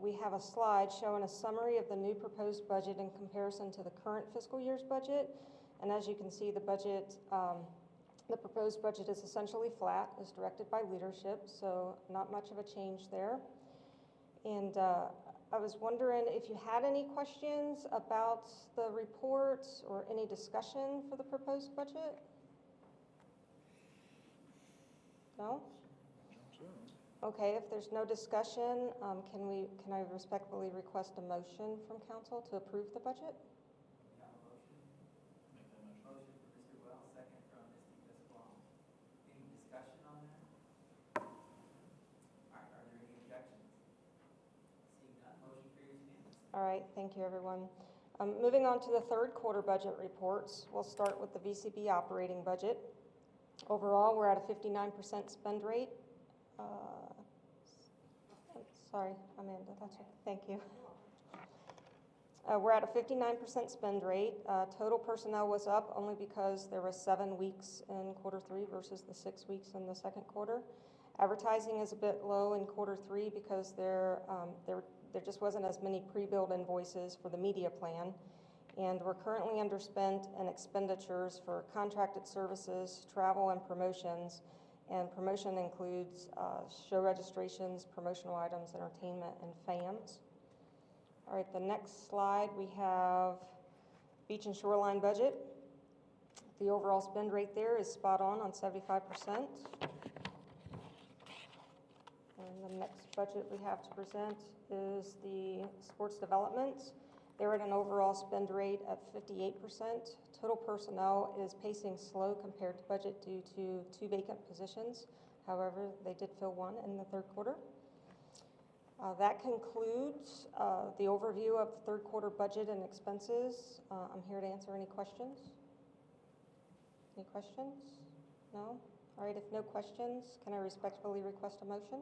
we have a slide showing a summary of the new proposed budget in comparison to the current fiscal year's budget. And as you can see, the budget, the proposed budget is essentially flat, as directed by leadership, so not much of a change there. And I was wondering if you had any questions about the report or any discussion for the proposed budget? No? Okay, if there's no discussion, can I respectfully request a motion from council to approve the budget? We have a motion. Make that motion. Motion from Mr. Wells, second from Ms. Pasquale. Any discussion on that? All right, are there any objections? Seeing none, motion carries unanimously. All right, thank you, everyone. Moving on to the third quarter budget reports, we'll start with the VCB operating budget. Overall, we're at a 59% spend rate. Sorry, Amanda, that's it. Thank you. We're at a 59% spend rate. Total personnel was up only because there were 7 weeks in quarter 3 versus the 6 weeks in the second quarter. Advertising is a bit low in quarter 3 because there just wasn't as many pre-billed invoices for the media plan. And we're currently underspent in expenditures for contracted services, travel, and promotions. And promotion includes show registrations, promotional items, entertainment, and FAMs. All right, the next slide, we have beach and shoreline budget. The overall spend rate there is spot on 75%. And the next budget we have to present is the sports development. They're at an overall spend rate of 58%. Total personnel is pacing slow compared to budget due to 2 vacant positions. However, they did fill 1 in the third quarter. That concludes the overview of the third quarter budget and expenses. I'm here to answer any questions. Any questions? No? All right, if no questions, can I respectfully request a motion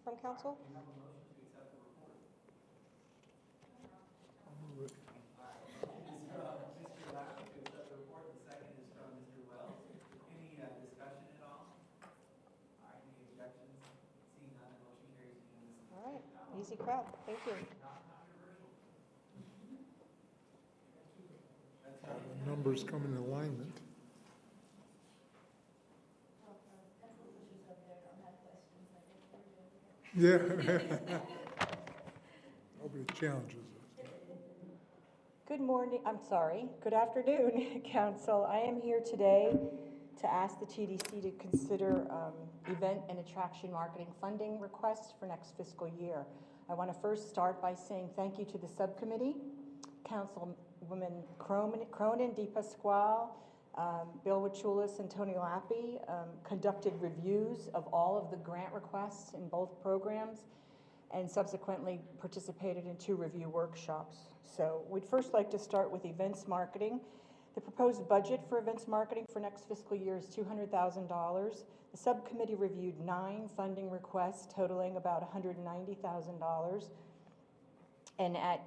from council? We have a motion to accept the report. I'll move it. All right, motion is from Mr. Lau to accept the report, the second is from Mr. Wells. Any discussion at all? All right, any objections? Seeing none, the motion carries unanimously. All right, easy crowd. Thank you. Not controversial. That's All right. the numbers come in alignment. Yeah. Nobody challenges us. Good morning, good afternoon, Council. I am here today to ask the TDC to consider event and attraction marketing funding requests for next fiscal year. I want to first start by saying thank you to the subcommittee, Councilwoman Cronin, Di Pasquale, Bill Wachulis, and Tony Lappy conducted reviews of all of the grant requests in both programs and subsequently participated in 2 review workshops. So we'd first like to start with events marketing. The proposed budget for events marketing for next fiscal year is $200,000. The subcommittee reviewed 9 funding requests totaling about $190,000. And at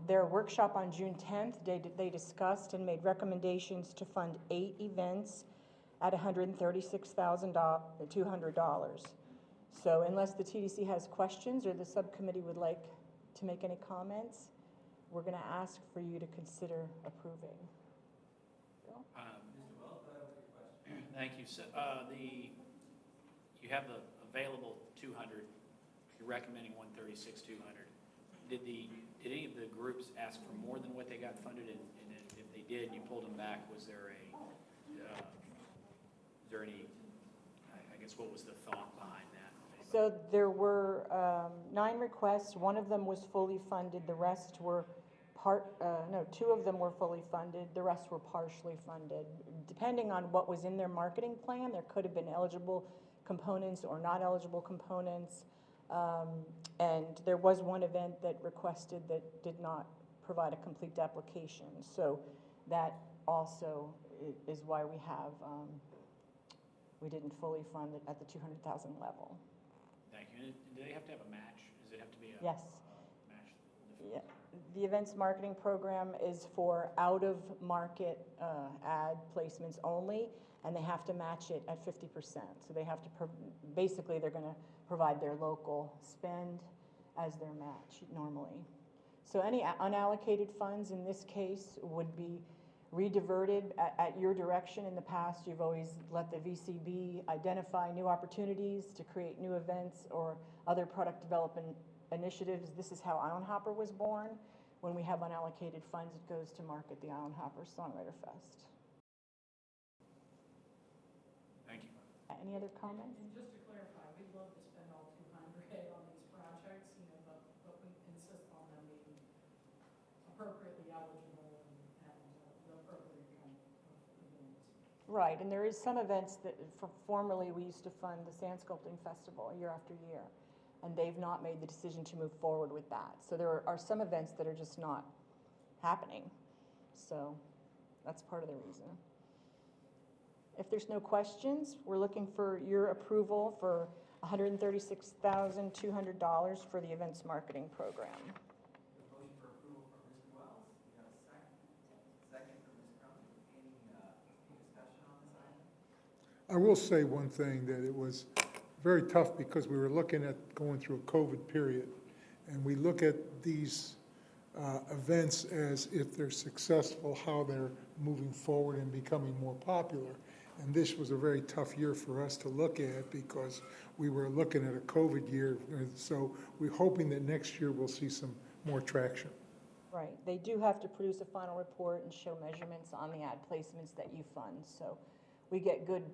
their workshop on June 10th, they discussed and made recommendations to fund 8 events at $136,200. So unless the TDC has questions or the subcommittee would like to make any comments, we're going to ask for you to consider approving. Mr. Wells, go ahead with your question. Thank you. So, you have the available 200, you're recommending 136,200. Did any of the groups ask for more than what they got funded? And if they did, you pulled them back, was there any, I guess, what was the thought behind that? So there were 9 requests. One of them was fully funded. The rest were 2 of them were fully funded. The rest were partially funded. Depending on what was in their marketing plan, there could have been eligible components or not eligible components. And there was one event that requested that did not provide a complete application. So that also is why we have, we didn't fully fund it at the 200,000 level. Thank you. And do they have to have a match? Does it have to be a Yes. Match? Yeah. The events marketing program is for out-of-market ad placements only, and they have to match it at 50%. So they have to, basically, they're going to provide their local spend as their match normally. So any unallocated funds in this case would be rediverted at your direction. In the past, you've always let the VCB identify new opportunities to create new events or other product development initiatives. This is how Island Hopper was born. When we have unallocated funds, it goes to market the Island Hopper Songwriter Fest. Thank you. Any other comments? And just to clarify, we'd love to spend all 200 on these projects, but we insist on them being appropriately eligible and the appropriate kind of events. Right, and there is some events that formerly we used to fund the Sand Sculpting Festival year after year, and they've not made the decision to move forward with that. So there are some events that are just not happening. So that's part of the reason. If there's no questions, we're looking for your approval for $136,200 for the events marketing program. Motion for approval from Mr. Wells. We have a second. Second from Ms. Crum. Any discussion on this item? I will say one thing, that it was very tough because we were looking at going through a COVID period. And we look at these events as if they're successful, how they're moving forward and becoming more popular. And this was a very tough year for us to look at because we were looking at a COVID year. So we're hoping that next year we'll see some more traction. Right, they do have to produce a final report and show measurements on the ad placements that you fund. So we get good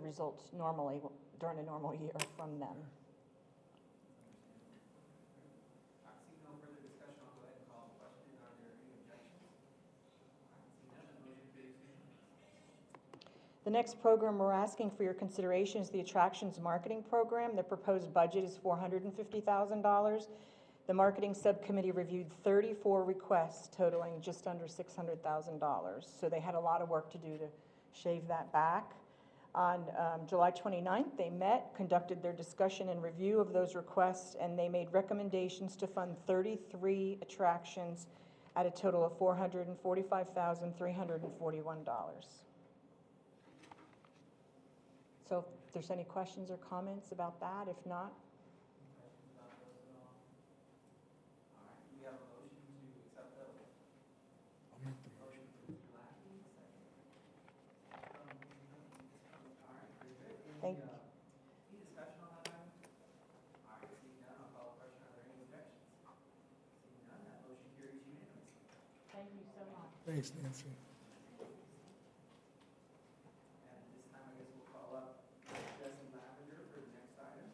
results normally during a normal year from them. Seeing no further discussion, I'll go ahead and call the question. Are there any objections? Seeing none, that motion carries unanimously. The next program we're asking for your consideration is the Attractions Marketing Program. The proposed budget is $450,000. The marketing subcommittee reviewed 34 requests totaling just under $600,000. So they had a lot of work to do to shave that back. On July 29th, they met, conducted their discussion and review of those requests, and they made recommendations to fund 33 attractions at a total of $445,341. So if there's any questions or comments about that, if not, Questions about those at all? All right, we have a motion to accept those. I'll make the motion. Motion from Mr. Lackey, second. From Ms. Crum. All right, very good. Thank you. Any discussion on that item? All right, seeing none, I'll call the question. Are there any objections? Seeing none, that motion carries unanimously. Thank you so much. Thanks, Nancy. And at this time, I guess we'll call up Jesse Lavender for the next item.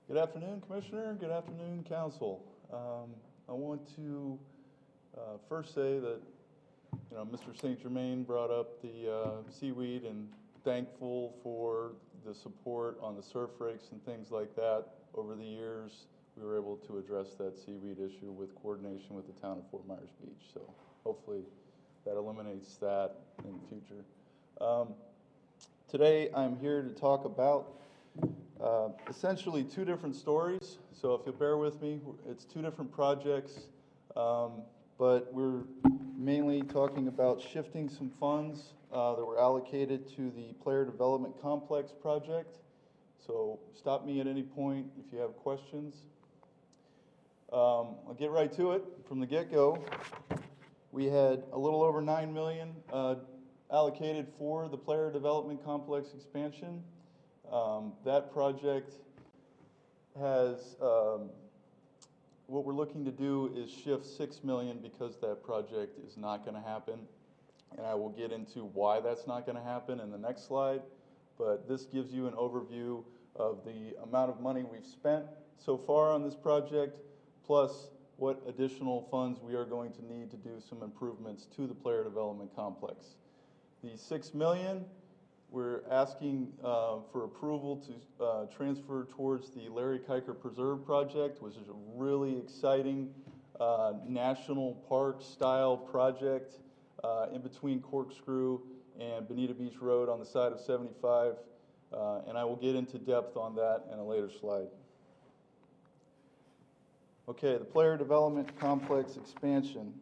Good afternoon, Commissioner. Good afternoon, Council. I want to first say that, Mr. St. Germain brought up the seaweed and thankful for the support on the surf rakes and things like that. Over the years, we were able to address that seaweed issue with coordination with the town of Fort Myers Beach. So hopefully that eliminates that in the future. Today I'm here to talk about essentially two different stories. So if you'll bear with me, it's two different projects, but we're mainly talking about shifting some funds that were allocated to the Player Development Complex project. So stop me at any point if you have questions. I'll get right to it from the get-go. We had a little over $9 million allocated for the Player Development Complex expansion. That project has, what we're looking to do is shift $6 million because that project is not going to happen. And I will get into why that's not going to happen in the next slide. But this gives you an overview of the amount of money we've spent so far on this project, plus what additional funds we are going to need to do some improvements to the Player Development Complex. The $6 million, we're asking for approval to transfer towards the Larry Kiker Preserve project, which is a really exciting national park style project in between Corkscrew and Bonita Beach Road on the side of 75. And I will get into depth on that in a later slide. Okay, the Player Development Complex expansion.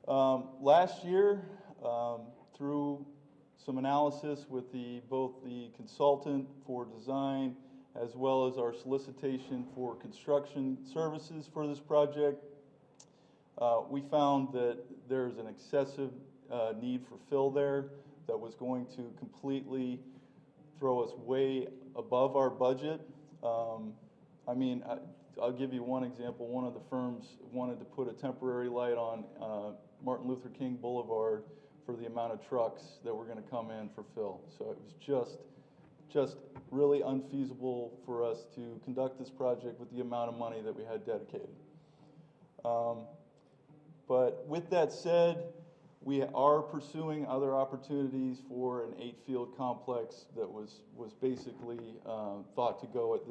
Last year, through some analysis with both the consultant for design as well as our solicitation for construction services for this project, we found that there's an excessive need for fill there that was going to completely throw us way above our budget. I mean, I'll give you one example. One of the firms wanted to put a temporary light on Martin Luther King Boulevard for the amount of trucks that were going to come in for fill. So it was just really unfeasible for us to conduct this project with the amount of money that we had dedicated. But with that said, we are pursuing other opportunities for an 8-field complex that was basically thought to go at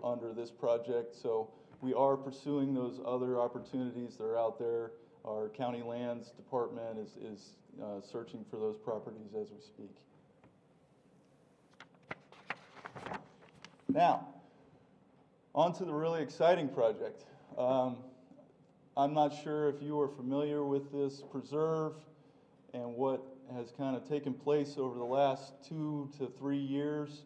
under this project. So we are pursuing those other opportunities that are out there. Our county lands department is searching for those properties as we speak. Now, on to the really exciting project. I'm not sure if you are familiar with this preserve and what has kind of taken place over the last 2 to 3 years.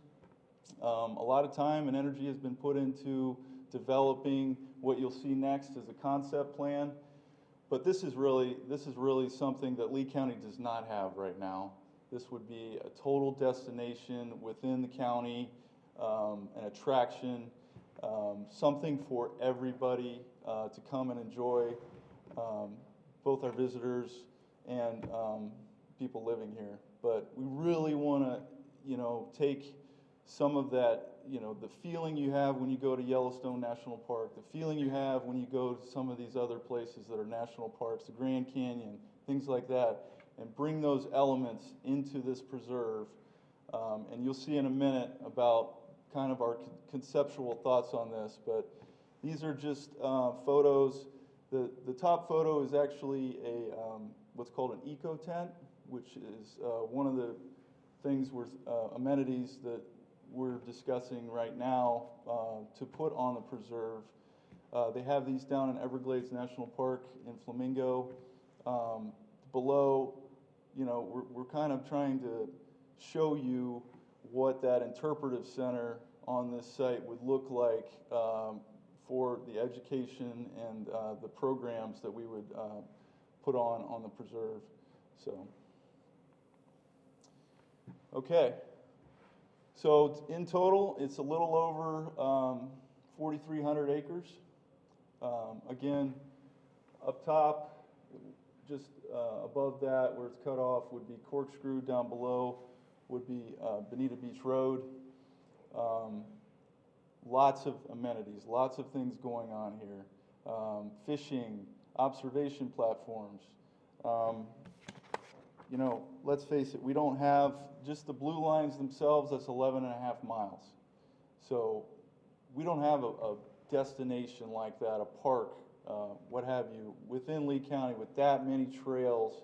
A lot of time and energy has been put into developing what you'll see next as a concept plan. But this is really something that Lee County does not have right now. This would be a total destination within the county, an attraction, something for everybody to come and enjoy, both our visitors and people living here. But we really want to, take some of that, the feeling you have when you go to Yellowstone National Park, the feeling you have when you go to some of these other places that are national parks, the Grand Canyon, things like that, and bring those elements into this preserve. And you'll see in a minute about kind of our conceptual thoughts on this, but these are just photos. The top photo is actually what's called an eco tent, which is one of the things amenities that we're discussing right now to put on the preserve. They have these down in Everglades National Park in Flamingo. Below, we're kind of trying to show you what that interpretive center on this site would look like for the education and the programs that we would put on the preserve. So, okay. So in total, it's a little over 4,300 acres. Again, up top, just above that, where it's cut off, would be Corkscrew. Down below would be Bonita Beach Road. Lots of amenities, lots of things going on here. Fishing, observation platforms. you know, let's face it, we don't have, just the blue lines themselves, that's 11 and a half miles. So we don't have a destination like that, a park, what have you, within Lee County with that many trails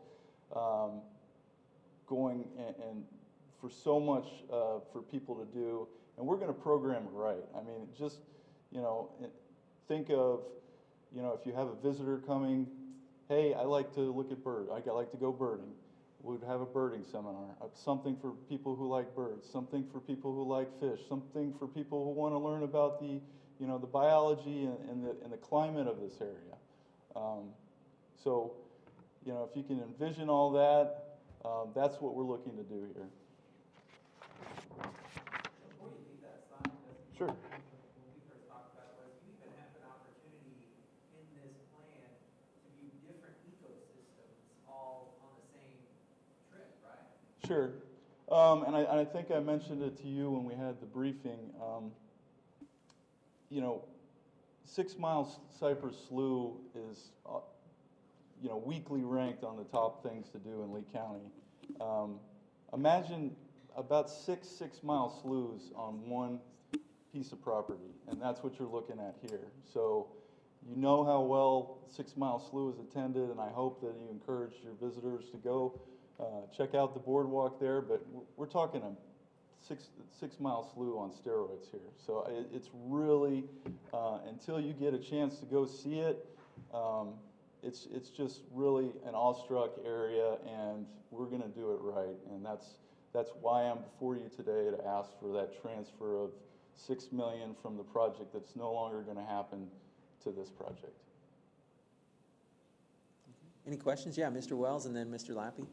going and for so much for people to do. And we're going to program it right. I mean, just, you know, think of, you know, if you have a visitor coming, hey, I like to look at birds, I like to go birding. We'd have a birding seminar, something for people who like birds, something for people who like fish, something for people who want to learn about the, you know, the biology and the climate of this area. So, you know, if you can envision all that, that's what we're looking to do here. Before you leave that slide, Sure. when we first talked about was you even have an opportunity in this plan to view different ecosystems all on the same trip, right? Sure. And I think I mentioned it to you when we had the briefing. You know, 6 Mile Cypress Slough is, you know, weekly ranked on the top things to do in Lee County. Imagine about 6 mile sloughs on one piece of property, and that's what you're looking at here. So you know how well 6 Mile Slough is attended, and I hope that you encourage your visitors to go check out the boardwalk there, but we're talking a 6 Mile Slough on steroids here. So it's really, until you get a chance to go see it, it's just really an awestruck area, and we're going to do it right. And that's why I'm before you today to ask for that transfer of $6 million from the project that's no longer going to happen to this project. Any questions? Yeah, Mr. Wells and then Mr. Lappy.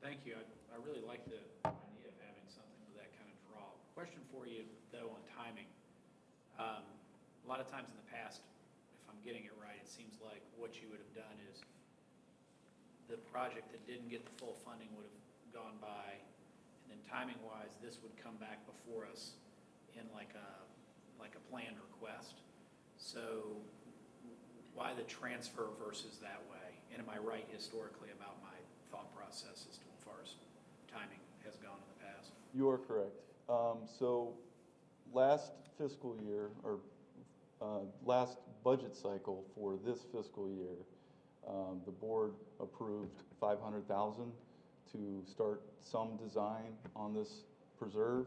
Thank you. I really like the idea of having something with that kind of draw. Question for you, though, on timing. A lot of times in the past, if I'm getting it right, it seems like what you would have done is the project that didn't get the full funding would have gone by, and then timing-wise, this would come back before us in like a planned request. So why the transfer versus that way? And am I right historically about my thought process as far as timing has gone in the past? You are correct. So last fiscal year, or last budget cycle for this fiscal year, the board approved $500,000 to start some design on this preserve.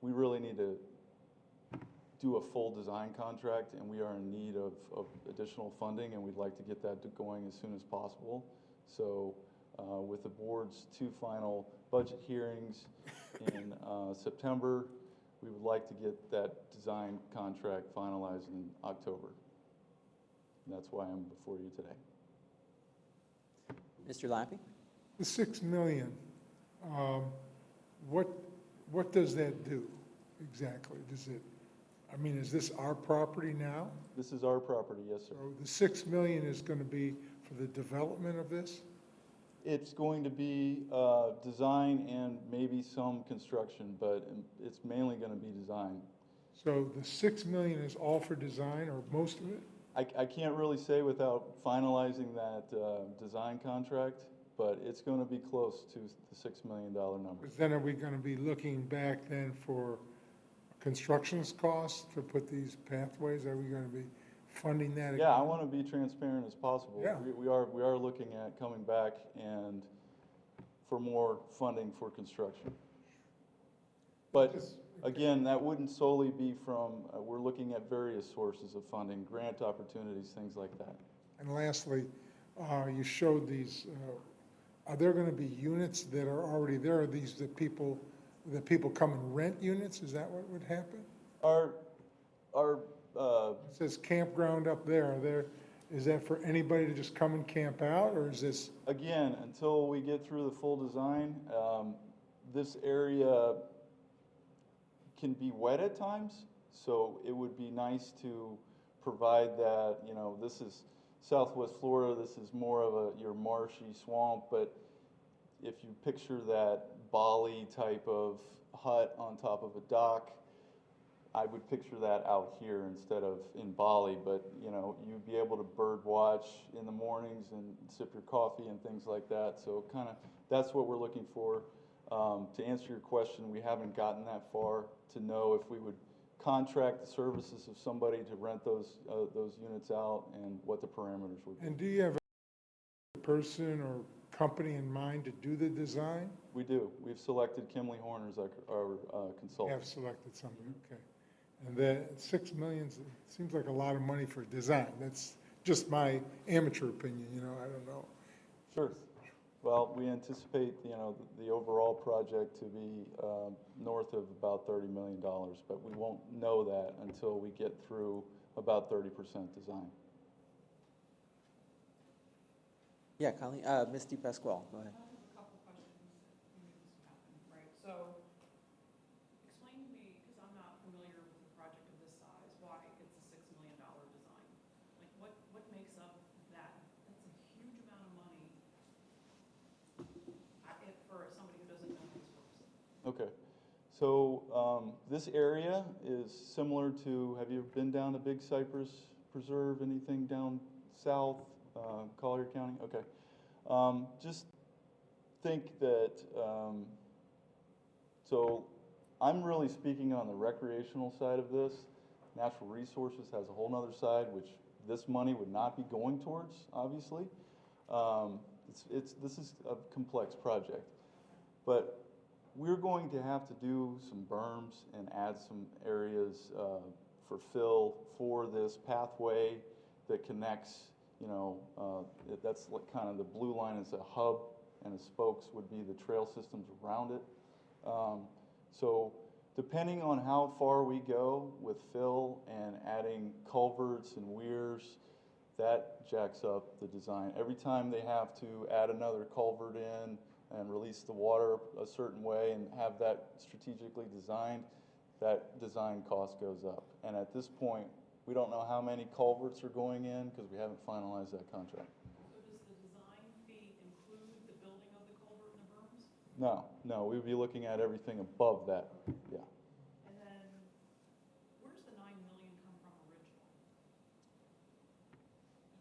We really need to do a full design contract, and we are in need of additional funding, and we'd like to get that going as soon as possible. So with the board's 2 final budget hearings in September, we would like to get that design contract finalized in October. And that's why I'm before you today. Mr. Lappy? The 6 million, what does that do exactly? Does it, I mean, is this our property now? This is our property, yes, sir. So the 6 million is going to be for the development of this? It's going to be design and maybe some construction, but it's mainly going to be design. So the 6 million is all for design, or most of it? I can't really say without finalizing that design contract, but it's going to be close to the $6 million number. Because then are we going to be looking back then for construction costs to put these pathways? Are we going to be funding that again? Yeah, I want to be transparent as possible. Yeah. We are looking at coming back and for more funding for construction. But again, that wouldn't solely be from, we're looking at various sources of funding, grant opportunities, things like that. And lastly, you showed these, are there going to be units that are already there? Are these the people come and rent units? Is that what would happen? It says campground up there. Is that for anybody to just come and camp out, or is this? Again, until we get through the full design, this area can be wet at times, so it would be nice to provide that, you know, this is Southwest Florida, this is more of your marshy swamp, but if you picture that Bali type of hut on top of a dock, I would picture that out here instead of in Bali, but, you know, you'd be able to bird watch in the mornings and sip your coffee and things like that. So kind of, that's what we're looking for. To answer your question, we haven't gotten that far to know if we would contract the services of somebody to rent those units out and what the parameters would be. And do you have a person or company in mind to do the design? We do. We've selected Kimley Horner as our consultant. Have selected somebody, okay. And then $6 million seems like a lot of money for design. That's just my amateur opinion, you know, I don't know. Sure. Well, we anticipate, you know, the overall project to be north of about $30 million, but we won't know that until we get through about 30% design. Yeah, Colleen, Misty Pasquale, go ahead. I have a couple questions that needs to happen, right? So, explain to me, because I'm not familiar with a project of this size, why it's a $6 million design. Like, what makes up that? That's a huge amount of money for somebody who doesn't know this works. Okay. So this area is similar to, have you been down to Big Cypress Preserve, anything down south, Collier County? Okay. Just think that, so I'm really speaking on the recreational side of this. Natural Resources has a whole nother side, which this money would not be going towards, obviously. This is a complex project. But we're going to have to do some berms and add some areas for fill for this pathway that connects, you know, that's like kind of the blue line is a hub, and the spokes would be the trail systems around it. So depending on how far we go with fill and adding culverts and weirs, that jacks up the design. Every time they have to add another culvert in and release the water a certain way and have that strategically designed, that design cost goes up. And at this point, we don't know how many culverts are going in because we haven't finalized that contract. So does the design fee include the building of the culvert and the berms? No, we would be looking at everything above that, yeah. And then, where's the $9 million come from originally?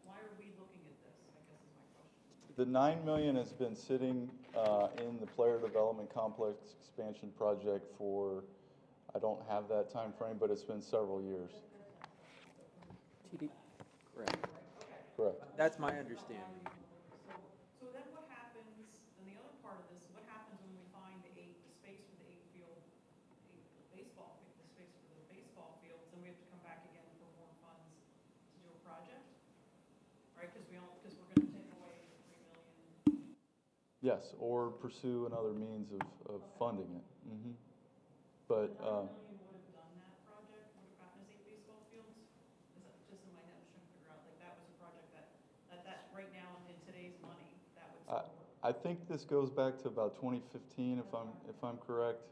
Why are we looking at this, I guess is my question. The $9 million has been sitting in the Player Development Complex expansion project for, I don't have that time frame, but it's been several years. Correct. Correct. That's my understanding. So then what happens, and the other part of this, what happens when we find the space for the baseball fields, and we have to come back again for more funds to do a project? Right, because we're going to take away the $3 million. Yes, or pursue another means of funding it. But $9 million would have done that project, would have gotten us 8 baseball fields? Is that just in my head, I'm trying to figure out, like, that was a project that right now in today's money, that would still work. I think this goes back to about 2015, if I'm correct.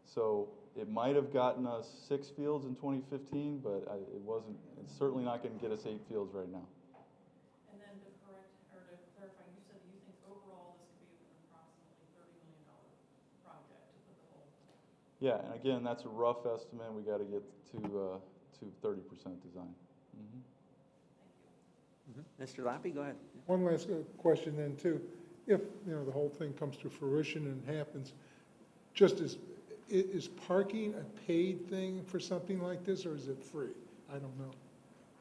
So it might have gotten us 6 fields in 2015, but it wasn't. It's certainly not going to get us 8 fields right now. And then to clarify, you said you think overall this could be an approximately $30 million project to put the whole. Yeah, and again, that's a rough estimate. We got to get to 30% design. Mr. Lappy, go ahead. One last question then too. If, you know, the whole thing comes to fruition and happens, just is parking a paid thing for something like this, or is it free? I don't know.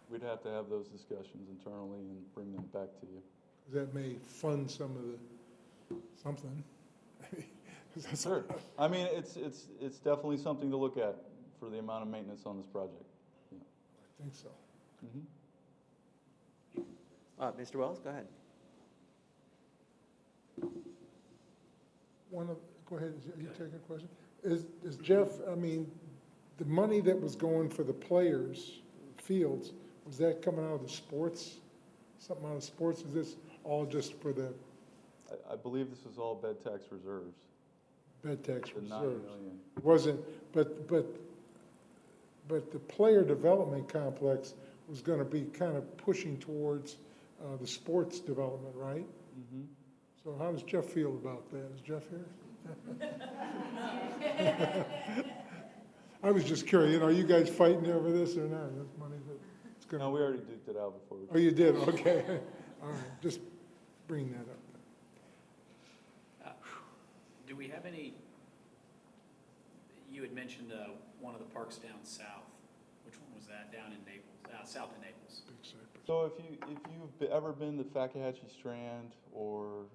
We'd have to have those discussions internally and bring them back to you. That may fund some of the, something. Sure. I mean, it's definitely something to look at for the amount of maintenance on this project. Yeah. I think so. Mr. Wells, go ahead. Go ahead, you take a question? Is Jeff, I mean, the money that was going for the players' fields, was that coming out of the sports? Something out of sports? Is this all just for the? I believe this was all bed tax reserves. Bed tax The reserves. 9 million. It wasn't, but the player development complex was going to be kind of pushing towards the sports development, right? So how does Jeff feel about that? Is Jeff here? I was just curious, you know, are you guys fighting over this or not? That's money that it's gonna. No, we already duked it out before. Oh, you did, okay. All right, just bring that up. Do we have any, you had mentioned one of the parks down south. Which one was that? Down in Naples, south of Naples? So if you've ever been to Fakahatchee Strand or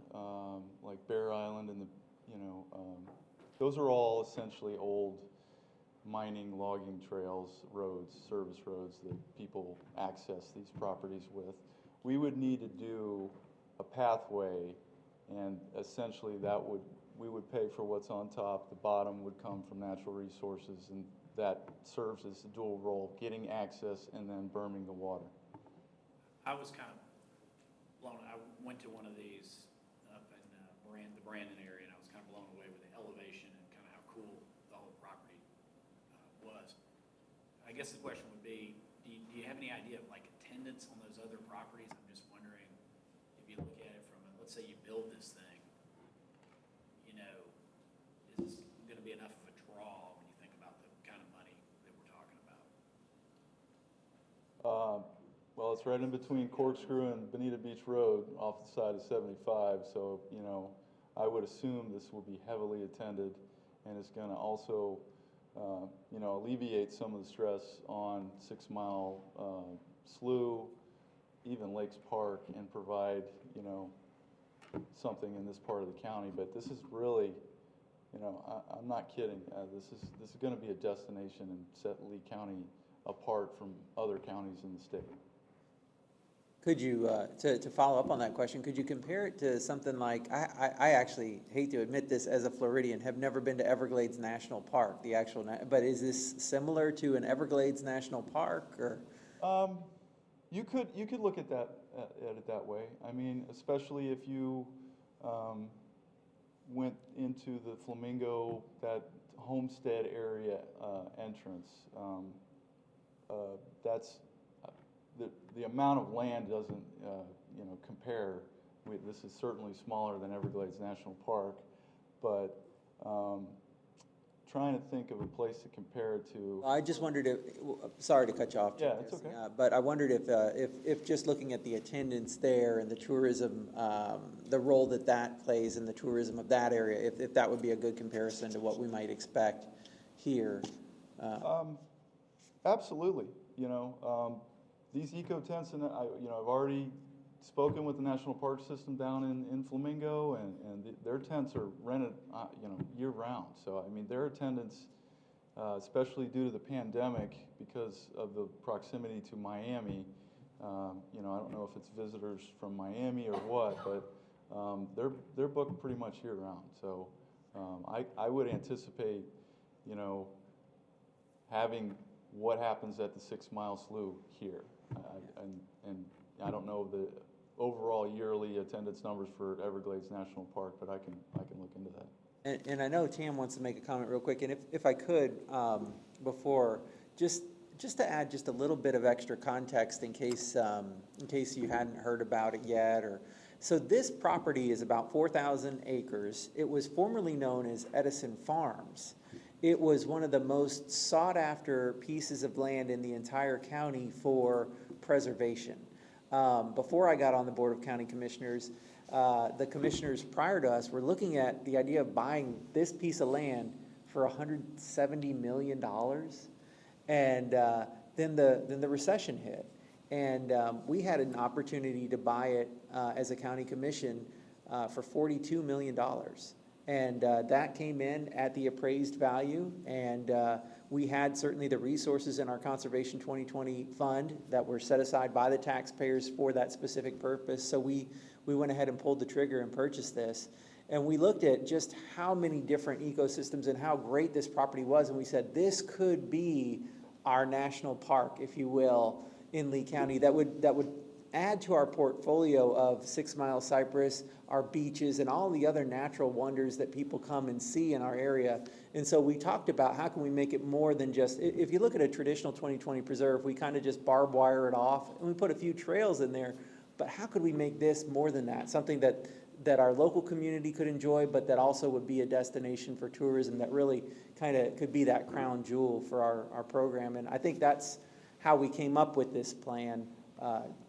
like Bear Island and those are all essentially old mining, logging trails, roads, service roads that people access these properties with. We would need to do a pathway, and essentially we would pay for what's on top. The bottom would come from natural resources, and that serves as a dual role, getting access and then berming the water. I was kind of blown, I went to one of these up in the Brandon area, and I was kind of blown away with the elevation and kind of how cool the whole property was. I guess the question would be, do you have any idea of like attendance on those other properties? I'm just wondering if you look at it from, let's say you build this thing, is this going to be enough of a draw when you think about the kind of money that we're talking about? Well, it's right in between Corkscrew and Bonita Beach Road off the side of 75, so, I would assume this will be heavily attended, and it's going to also, alleviate some of the stress on 6 Mile Slough, even Lakes Park, and provide, something in this part of the county. But this is really, I'm not kidding. This is going to be a destination and set Lee County apart from other counties in the state. Could you, to follow up on that question, could you compare it to something like, I actually hate to admit this as a Floridian, have never been to Everglades National Park, the actual, but is this similar to an Everglades National Park, or? You could look at that at it that way. I mean, especially if you went into the Flamingo, that homestead area entrance. That's the amount of land doesn't compare. This is certainly smaller than Everglades National Park, but trying to think of a place to compare it to. I just wondered if, sorry to cut you off. Yeah, it's okay. But I wondered if just looking at the attendance there and the tourism, the role that plays in the tourism of that area, if that would be a good comparison to what we might expect here. Absolutely. These eco tents, and I've already spoken with the National Park System down in Flamingo, and their tents are rented, year round. So, I mean, their attendance, especially due to the pandemic, because of the proximity to Miami, I don't know if it's visitors from Miami or what, but they're booked pretty much year round. So, I would anticipate, having what happens at the 6 Mile Slough here. And I don't know the overall yearly attendance numbers for Everglades National Park, but I can look into that. And I know Tam wants to make a comment real quick, and if I could, before, just to add just a little bit of extra context in case you hadn't heard about it yet, so this property is about 4,000 acres. It was formerly known as Edison Farms. It was one of the most sought-after pieces of land in the entire county for preservation. Before I got on the Board of County Commissioners, the commissioners prior to us were looking at the idea of buying this piece of land for $170 million, and then the recession hit, and we had an opportunity to buy it as a county commission for $42 million. And that came in at the appraised value, and we had certainly the resources in our Conservation 2020 fund that were set aside by the taxpayers for that specific purpose. So we went ahead and pulled the trigger and purchased this. And we looked at just how many different ecosystems and how great this property was, and we said this could be our national park, if you will, in Lee County that would add to our portfolio of 6 Mile Cypress, our beaches, and all the other natural wonders that people come and see in our area. And so we talked about how can we make it more than just, if you look at a traditional 2020 preserve, we kind of just barbed wire it off, and we put a few trails in there, but how could we make this more than that? Something that that our local community could enjoy, but that also would be a destination for tourism that really kind of could be that crown jewel for our program. And I think that's how we came up with this plan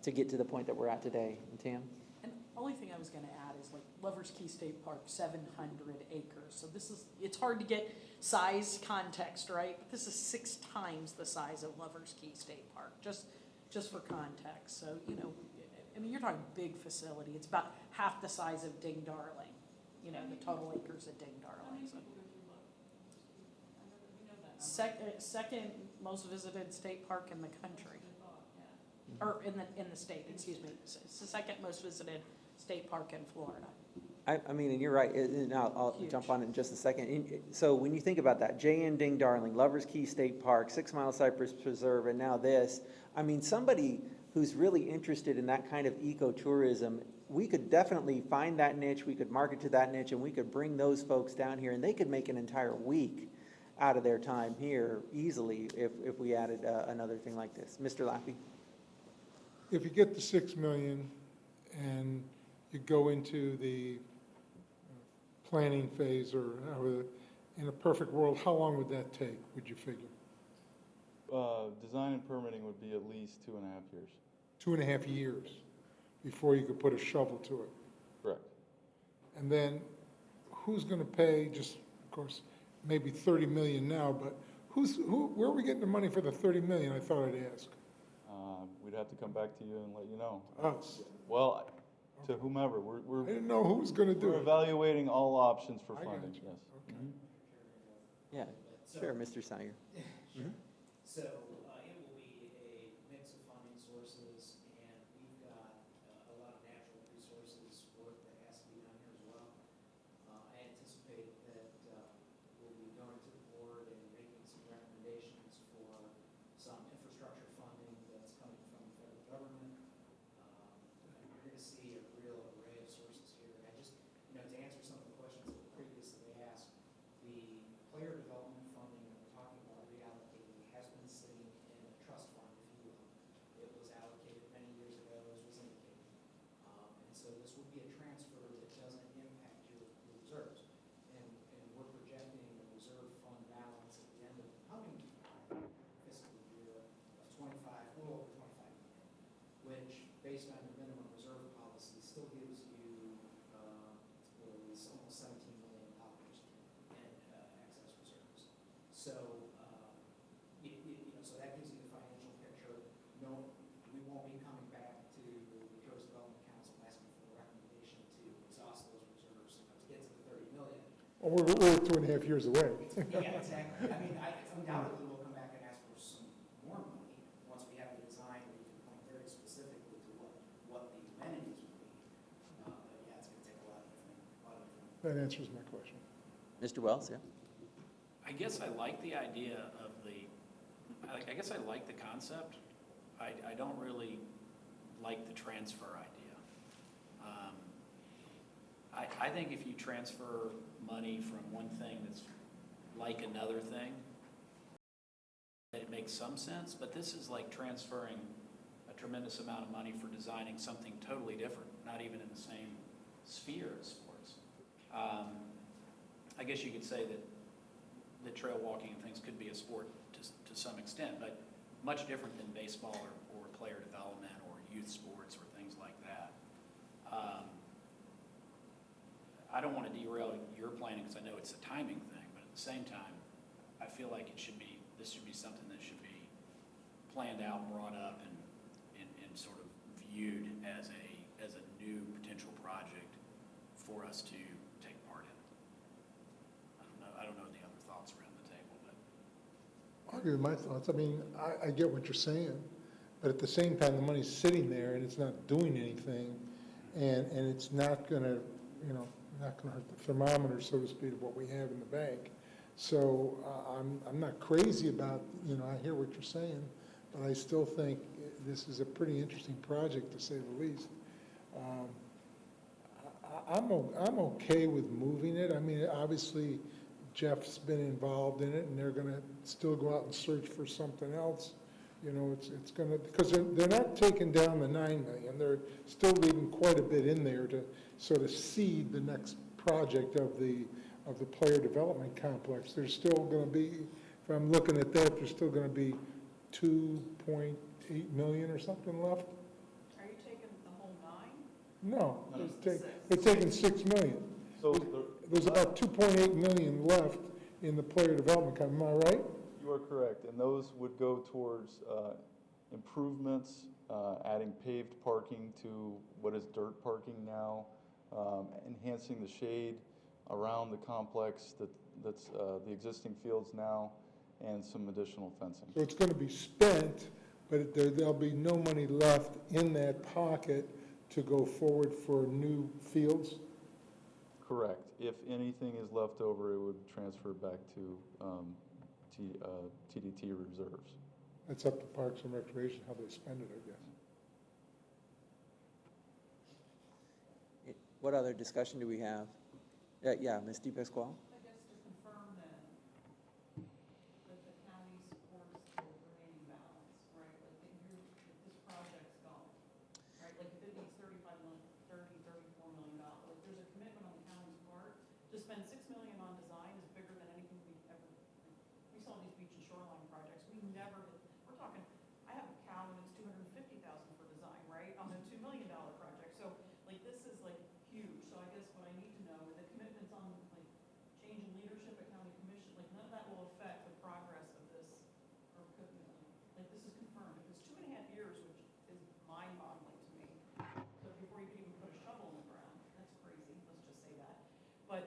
to get to the point that we're at today. And Tam? And the only thing I was gonna add is like Lover's Key State Park, 700 acres. So this is, it's hard to get size context, right? But this is 6 times the size of Lover's Key State Park, just for context. So, you know, I mean, you're talking big facility. It's about half the size of Ding Darling, you know, the total acres at Ding Darling. So. Second most visited state park in the country. Or in the state, excuse me. It's the second most visited state park in Florida. I mean, and you're right, and I'll jump on it in just a second. So when you think about that, J.N. Ding Darling, Lover's Key State Park, 6 Mile Cypress Preserve, and now this, I mean, somebody who's really interested in that kind of ecotourism, we could definitely find that niche, we could market to that niche, and we could bring those folks down here, and they could make an entire week out of their time here easily if we added another thing like this. Mr. Lappy? If you get the 6 million and you go into the planning phase, or in a perfect world, how long would that take, would you figure? Design and permitting would be at least 2.5 years. 2.5 years before you could put a shovel to it. Correct. And then who's going to pay, just, of course, maybe 30 million now, but where are we getting the money for the 30 million, I thought I'd ask? We'd have to come back to you and let you know. Us. Well, to whomever. I didn't know who was going to do We're it. evaluating all options for I got funding, you. yes. Okay. Yeah, sure, Mr. Sire. Sure. So it will be a mix of funding sources, and we've got a lot of natural resources work that has to be done here as well. I anticipate that we'll be going to the board and making some recommendations for some infrastructure funding that's coming from the federal government. You're going to see a real array of sources here. And I just, you know, to answer some of the questions that were previously asked, the player development funding that we're talking about reallocating has been sitting in a trust fund, if you will. It was allocated many years ago, as was indicated. And so this would be a transfer that doesn't impact your reserves. And we're projecting a reserve fund balance at the end of the coming fiscal year of 25, a little over 25 million, which, based on your minimum reserve policy, still gives you almost $17 million in excess reserves. So, so that gives you the financial picture. No, we won't be coming back to the Tourist Development Council asking for a recommendation to exhaust those reserves to get to the 30 million. Well, we're 2.5 years away. Yeah, exactly. I mean, undoubtedly we'll come back and ask for some more money once we have the design and we can point very specifically to what the amenities would be. But yeah, it's going to take a lot of different. That answers my question. Mr. Wells, yeah? I guess I like the idea of I guess I like the concept. I don't really like the transfer idea. I think if you transfer money from one thing that's like another thing, it makes some sense, but this is like transferring a tremendous amount of money for designing something totally different, not even in the same sphere as sports. I guess you could say that the trail walking and things could be a sport to some extent, but much different than baseball or player development or youth sports or things like that. I don't want to derail your planning because I know it's a timing thing, but at the same time, I feel like this should be something that should be planned out, brought up, and sort of viewed as a new potential project for us to take part in. I don't know the other thoughts around the table, but. I'll give you my thoughts. I mean, I get what you're saying, but at the same time, the money's sitting there and it's not doing anything, and it's not going to, not going to hurt the thermometer, so to speak, of what we have in the bank. So I'm not crazy about, I hear what you're saying, but I still think this is a pretty interesting project, to say the least. I'm okay with moving it. I mean, obviously, Jeff's been involved in it, and they're going to still go out and search for something else. You know, it's gonna, because they're not taking down the 9 million, they're still leaving quite a bit in there to sort of seed the next project of the player development complex. There's still gonna be, if I'm looking at that, there's still gonna be 2.8 million or something left. Are you taking the whole 9? No, they're taking 6 million. So There's about 2.8 million left in the player development complex, am I right? you are correct, and those would go towards improvements, adding paved parking to what is dirt parking now, enhancing the shade around the complex that's the existing fields now, and some additional fencing. So it's gonna be spent, but there'll be no money left in that pocket to go forward for new fields? Correct. If anything is left over, it would transfer back to TDT reserves. That's up to Parks and Recreation, how they spend it, I guess. What other discussion do we have? Yeah, Ms. DePasquale? I guess to confirm then, that the county supports the remaining balance, right? Like, if this project's gone, right? Like, if it needs $34 million, like, there's a commitment on the county's part to spend $6 million on design is bigger than anything we've ever, we saw these beach and shoreline projects, we never, we're talking, I have a cow and it's $250,000 for design, right? On a $2 million project, so, like, this is, like, huge. So I guess what I need to know are the commitments on, like, change in leadership at county commission, like, none of that will affect the progress of this, or could, like, this is confirmed. If it's 2.5 years, which is mind-boggling to me, so before you can even put a shovel in the ground, that's crazy, let's just say that. But,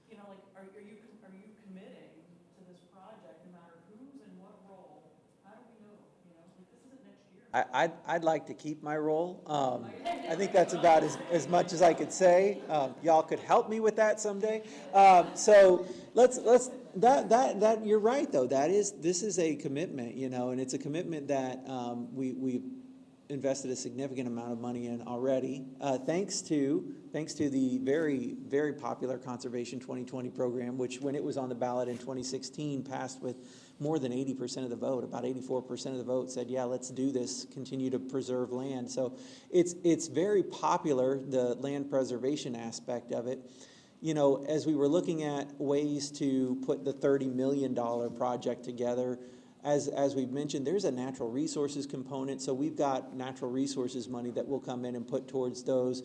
you know, like, are you committing to this project, no matter who's in what role? How do we know, you know, like, this isn't next year. I'd like to keep my role. I think that's about as much as I could say. Y'all could help me with that someday. So that you're right though. This is a commitment, you know, and it's a commitment that we've invested a significant amount of money in already, thanks to the very, very popular Conservation 2020 program, which when it was on the ballot in 2016 passed with more than 80% of the vote. About 84% of the vote said, yeah, let's do this, continue to preserve land. So it's very popular, the land preservation aspect of it. You know, as we were looking at ways to put the $30 million project together, as we've mentioned, there's a natural resources component, so we've got natural resources money that will come in and put towards those.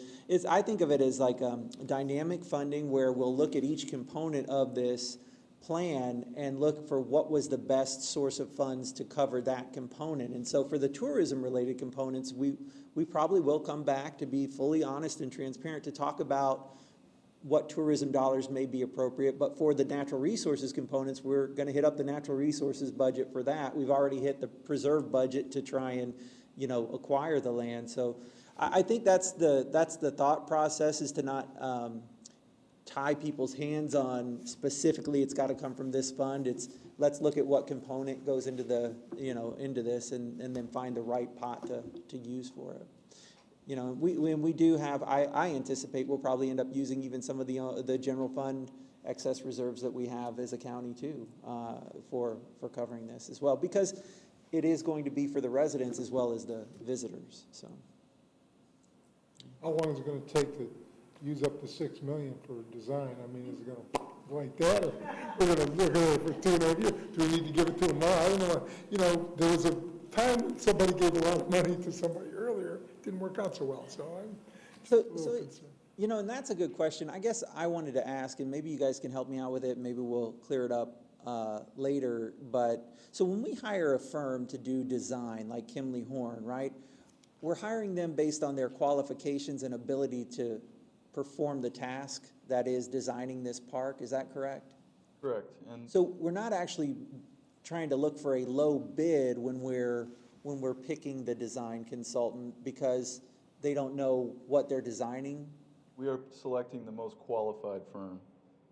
I think of it as like dynamic funding, where we'll look at each component of this plan and look for what was the best source of funds to cover that component. And so for the tourism-related components, we probably will come back, to be fully honest and transparent, to talk about what tourism dollars may be appropriate. But for the natural resources components, we're going to hit up the natural resources budget for that. We've already hit the preserve budget to try and, you know, acquire the land. So I think that's the thought process, is to not tie people's hands on specifically it's got to come from this fund. It's let's look at what component goes into the, you know, into this, and then find the right pot to use for it. You know, we do have, I anticipate we'll probably end up using even some of the general fund excess reserves that we have as a county too, for covering this as well, because it is going to be for the residents as well as the visitors. So How long is it gonna take to use up the 6 million for design? I mean, is it gonna like that, or we're gonna for 2.5 years? Do we need to give it to them now? I don't know. You know, there was a time somebody gave a lot of money to somebody earlier. Didn't work out so well, so I'm a little concerned. You know, and that's a good question. I guess I wanted to ask, and maybe you guys can help me out with it. Maybe we'll clear it up later. But so when we hire a firm to do design, like Kimley Horn, right? We're hiring them based on their qualifications and ability to perform the task that is designing this park. Is that correct? Correct. And so we're not actually trying to look for a low bid when we're picking the design consultant because they don't know what they're designing? we are selecting the most qualified firm.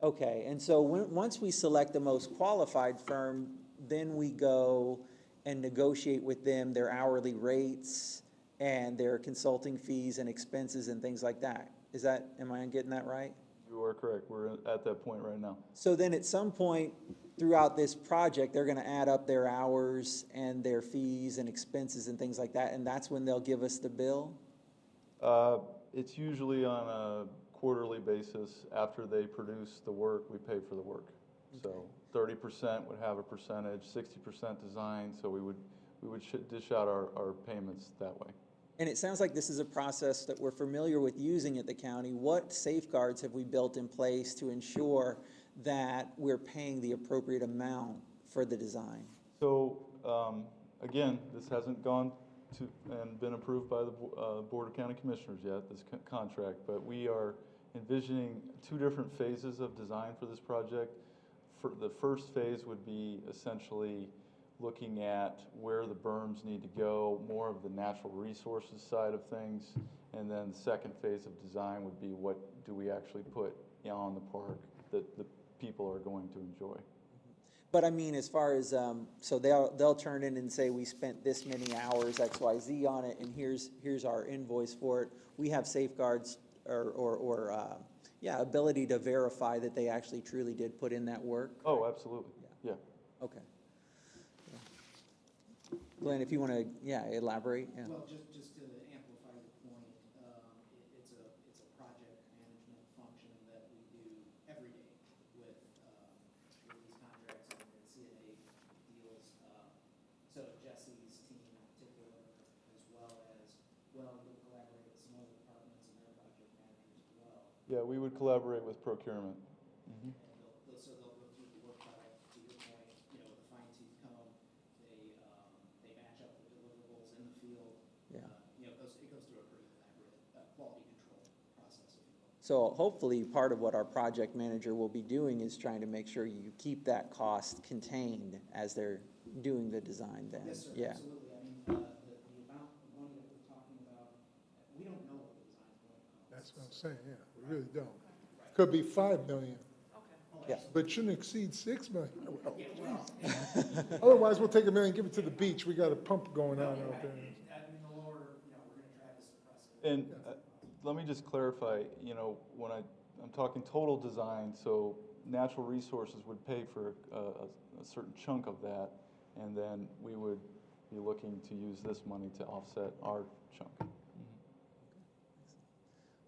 Okay, and so once we select the most qualified firm, then we go and negotiate with them their hourly rates and their consulting fees and expenses and things like that. Am I getting that right? You You are correct. We're at that point right now. So then at some point throughout this project, they're gonna add up their hours and their fees and expenses and things like that, and that's when they'll give us the bill? It's usually on a quarterly basis. After they produce the work, we pay for the work. So 30% would have a percentage, 60% design, so we would dish out our payments that way. And it sounds like this is a process that we're familiar with using at the county. What safeguards have we built in place to ensure that we're paying the appropriate amount for the design? So, again, this hasn't gone to and been approved by the Board of County Commissioners yet, this contract, but we are envisioning 2 different phases of design for this project. The first phase would be essentially looking at where the berms need to go, more of the natural resources side of things, and then the second phase of design would be what do we actually put on the park that the people are going to enjoy. But I mean, as far as, so they'll turn in and say, we spent this many hours, X, Y, Z on it, and here's our invoice for it. We have safeguards or ability to verify that they actually truly did put in that work. Oh, absolutely, yeah. Okay. Glenn, if you want to, elaborate. Yeah. Well, just to amplify the point, it's a project management function that we do every day with these contracts and CNA deals. So Jesse's team in particular, as well as, you'll collaborate with some other departments and their project managers as well. Yeah, we would collaborate with procurement. Mm-hmm. And so they'll go through the work product, to your point, with a fine tooth comb. They match up the deliverables in the field. Yeah. It goes through a pretty elaborate quality control process, if you will. So hopefully, part of what our project manager will be doing is trying to make sure you keep that cost contained as they're doing the design then. Yes, sir, Yeah. absolutely. I mean, the amount of money that we're talking about, we don't know what the design's going to cost. That's what I'm saying, yeah, we really don't. Could be 5 million, Yeah. but shouldn't exceed 6 million. Oh, geez. Otherwise, we'll take $1 million, give it to the beach, we got a pump going on out there. I mean, the lower, we're going to try to suppress it. And let me just clarify, when I'm talking total design, so natural resources would pay for a certain chunk of that, and then we would be looking to use this money to offset our chunk.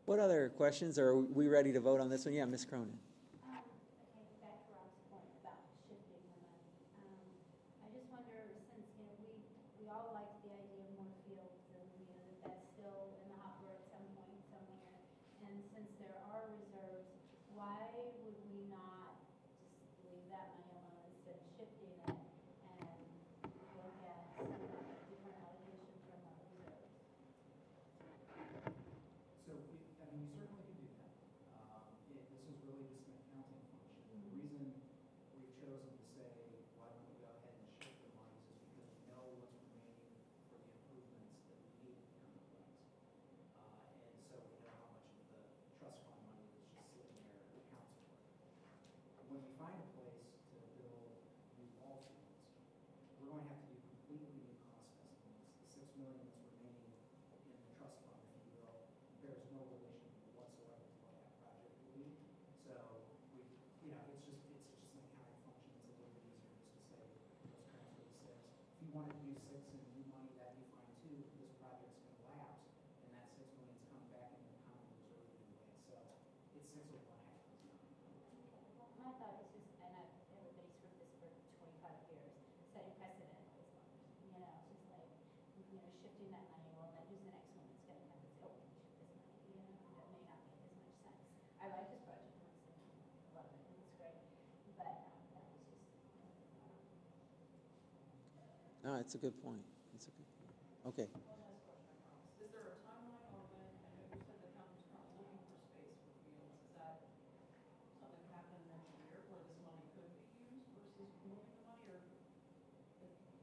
What other questions? Are we ready to vote on this one? Yeah, Ms. Cronin. Okay, back to Rob's point about shifting the money. I just wonder, since, we all like the idea of more fields and, that's still in the hopper at some point somewhere. And since there are reserves, why would we not just leave that money alone instead of shifting it and look at some different allocation from our reserves? So, you certainly could do that. This is really just an accounting function. The reason we've chosen to say, why don't we go ahead and shift the monies is because we know what's remaining for the improvements that we need in the complex. And so we know how much of the trust fund money that's just sitting there accounts for it. When we find a place to build new ball fields, we're going to have to do completely new cost estimates. The $6 million that's remaining in the trust fund, if you will, bears no relation whatsoever to what that project will be. So it's just an accounting function. It's a little bit easier just to say, let's transfer the 6. If you wanted to do 6 in new money, that'd be fine too. This project's going to lapse, and that $6 million's coming back into the common reserve anyway. So it's 6 of one, half of the time. Well, my thought is just, and everybody's heard this for 25 years, setting precedent is, it's just like, shifting that money, well, then who's the next one that's going to have to say, oh, we should shift this money, that may not make as much sense. I like this project, I love it, and it's great, but that was just. No, it's a good point. It's a good point. Okay. Is there a timeline on when, I know you said the county's currently looking for space for fields, is that something happen next year where this money could be used versus moving the money, or if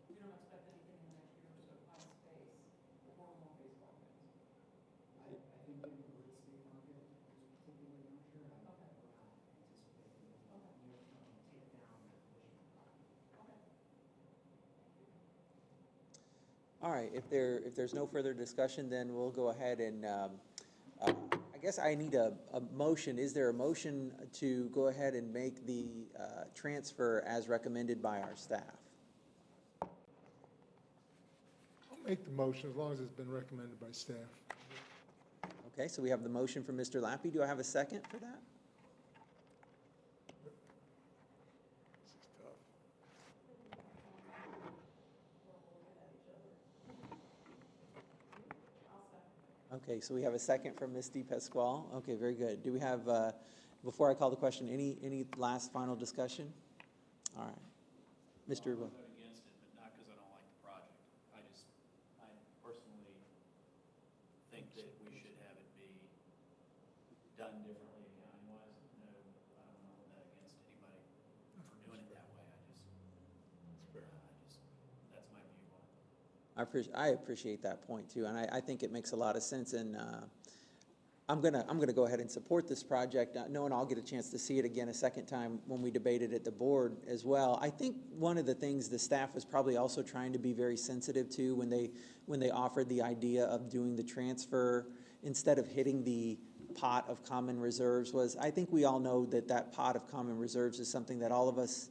we don't expect anything in the next year or so to find space for more baseball fields? I think given the real estate market is particularly juncture, we're not anticipating near-term take down or additional property. Okay. All right, if there's no further discussion, then we'll go ahead and, I guess I need a motion. Is there a motion to go ahead and make the transfer as recommended by our staff? I'll make the motion as long as it's been recommended by staff. Okay, so we have the motion from Mr. Lappy. Do I have a second for that? This is tough. Okay, so we have a second from Ms. DePasquale. Okay, very good. Do we have, before I call the question, any last final discussion? All right. Mr. Well, I'll vote against it, but not because I don't like the project. I personally think that we should have it be done differently accounting-wise. No, I don't hold that against anybody for doing it that way. That's my view on it. I appreciate that point too, and I think it makes a lot of sense. And I'm gonna go ahead and support this project, knowing I'll get a chance to see it again a second time when we debate it at the board as well. I think one of the things the staff was probably also trying to be very sensitive to when they offered the idea of doing the transfer instead of hitting the pot of common reserves was, I think we all know that that pot of common reserves is something that all of us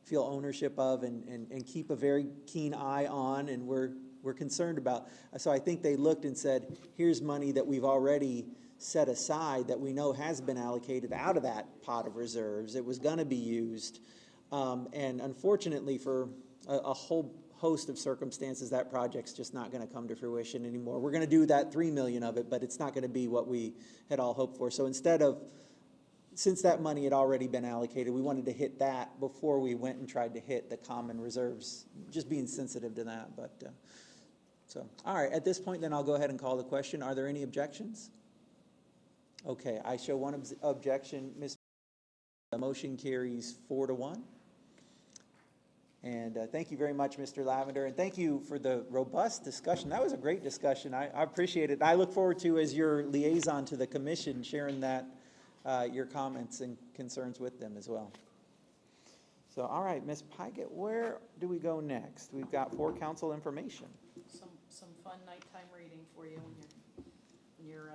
feel ownership of and keep a very keen eye on, and we're concerned about. So I think they looked and said, here's money that we've already set aside that we know has been allocated out of that pot of reserves. It was going to be used. And unfortunately, for a whole host of circumstances, that project's just not going to come to fruition anymore. We're going to do that 3 million of it, but it's not going to be what we had all hoped for. So instead of, since that money had already been allocated, we wanted to hit that before we went and tried to hit the common reserves, just being sensitive to that. But so, all right, at this point, then I'll go ahead and call the question. Are there any objections? Okay, I show one objection. The motion carries 4-1. And thank you very much, Mr. Lavender, and thank you for the robust discussion. That was a great discussion. I appreciate it. I look forward to, as your liaison to the commission, sharing that, your comments and concerns with them as well. So, all right, Ms. Pygott, where do we go next? We've got for council information. Some fun nighttime reading for you when you're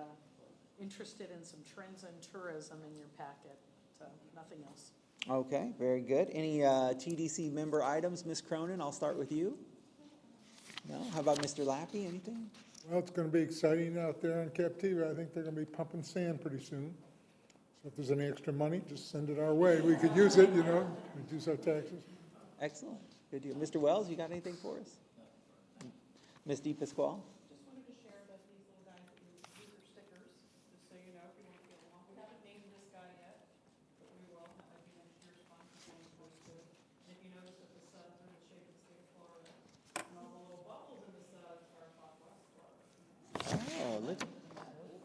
interested in some trends in tourism in your packet. So nothing else. Okay, very good. Any TDC member items? Ms. Cronin, I'll start with you. No? How about Mr. Lappy? Anything? Well, it's going to be exciting out there in Captiva. I think they're going to be pumping sand pretty soon. So if there's any extra money, just send it our way. We could use it, reduce our taxes. Excellent. Good deal. Mr. Wells, you got anything for us? Ms. DePasquale? Just wanted to share that these little guys, these are stickers, just so you know, if you want to get along. We haven't named this guy yet, but we will. That might be next year's fun for things posted. And if you notice that the suds are the shape of the state of Florida, and all the little bubbles in the suds are Southwest Florida. Oh, look.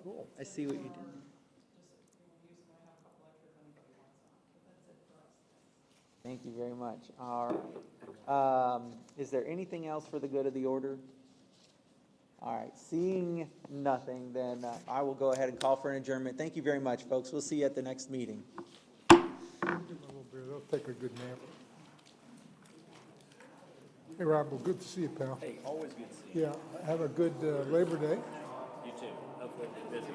Cool. I see what you did. Thank you very much. All right. Is there anything else for the good of the order? All right. Seeing nothing, then I will go ahead and call for an adjournment. Thank you very much, folks. We'll see you at the next meeting. Give them a little beer. They'll take a good nap. Hey, Rob, well, good to see you, pal. Hey, always good to see you. Yeah, have a good Labor Day. You too. Hopefully we're busy.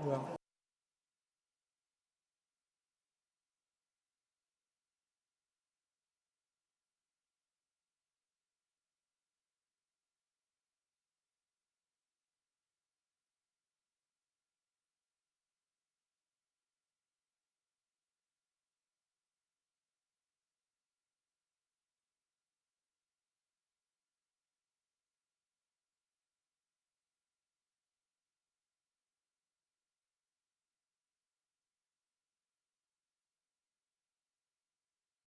Yeah.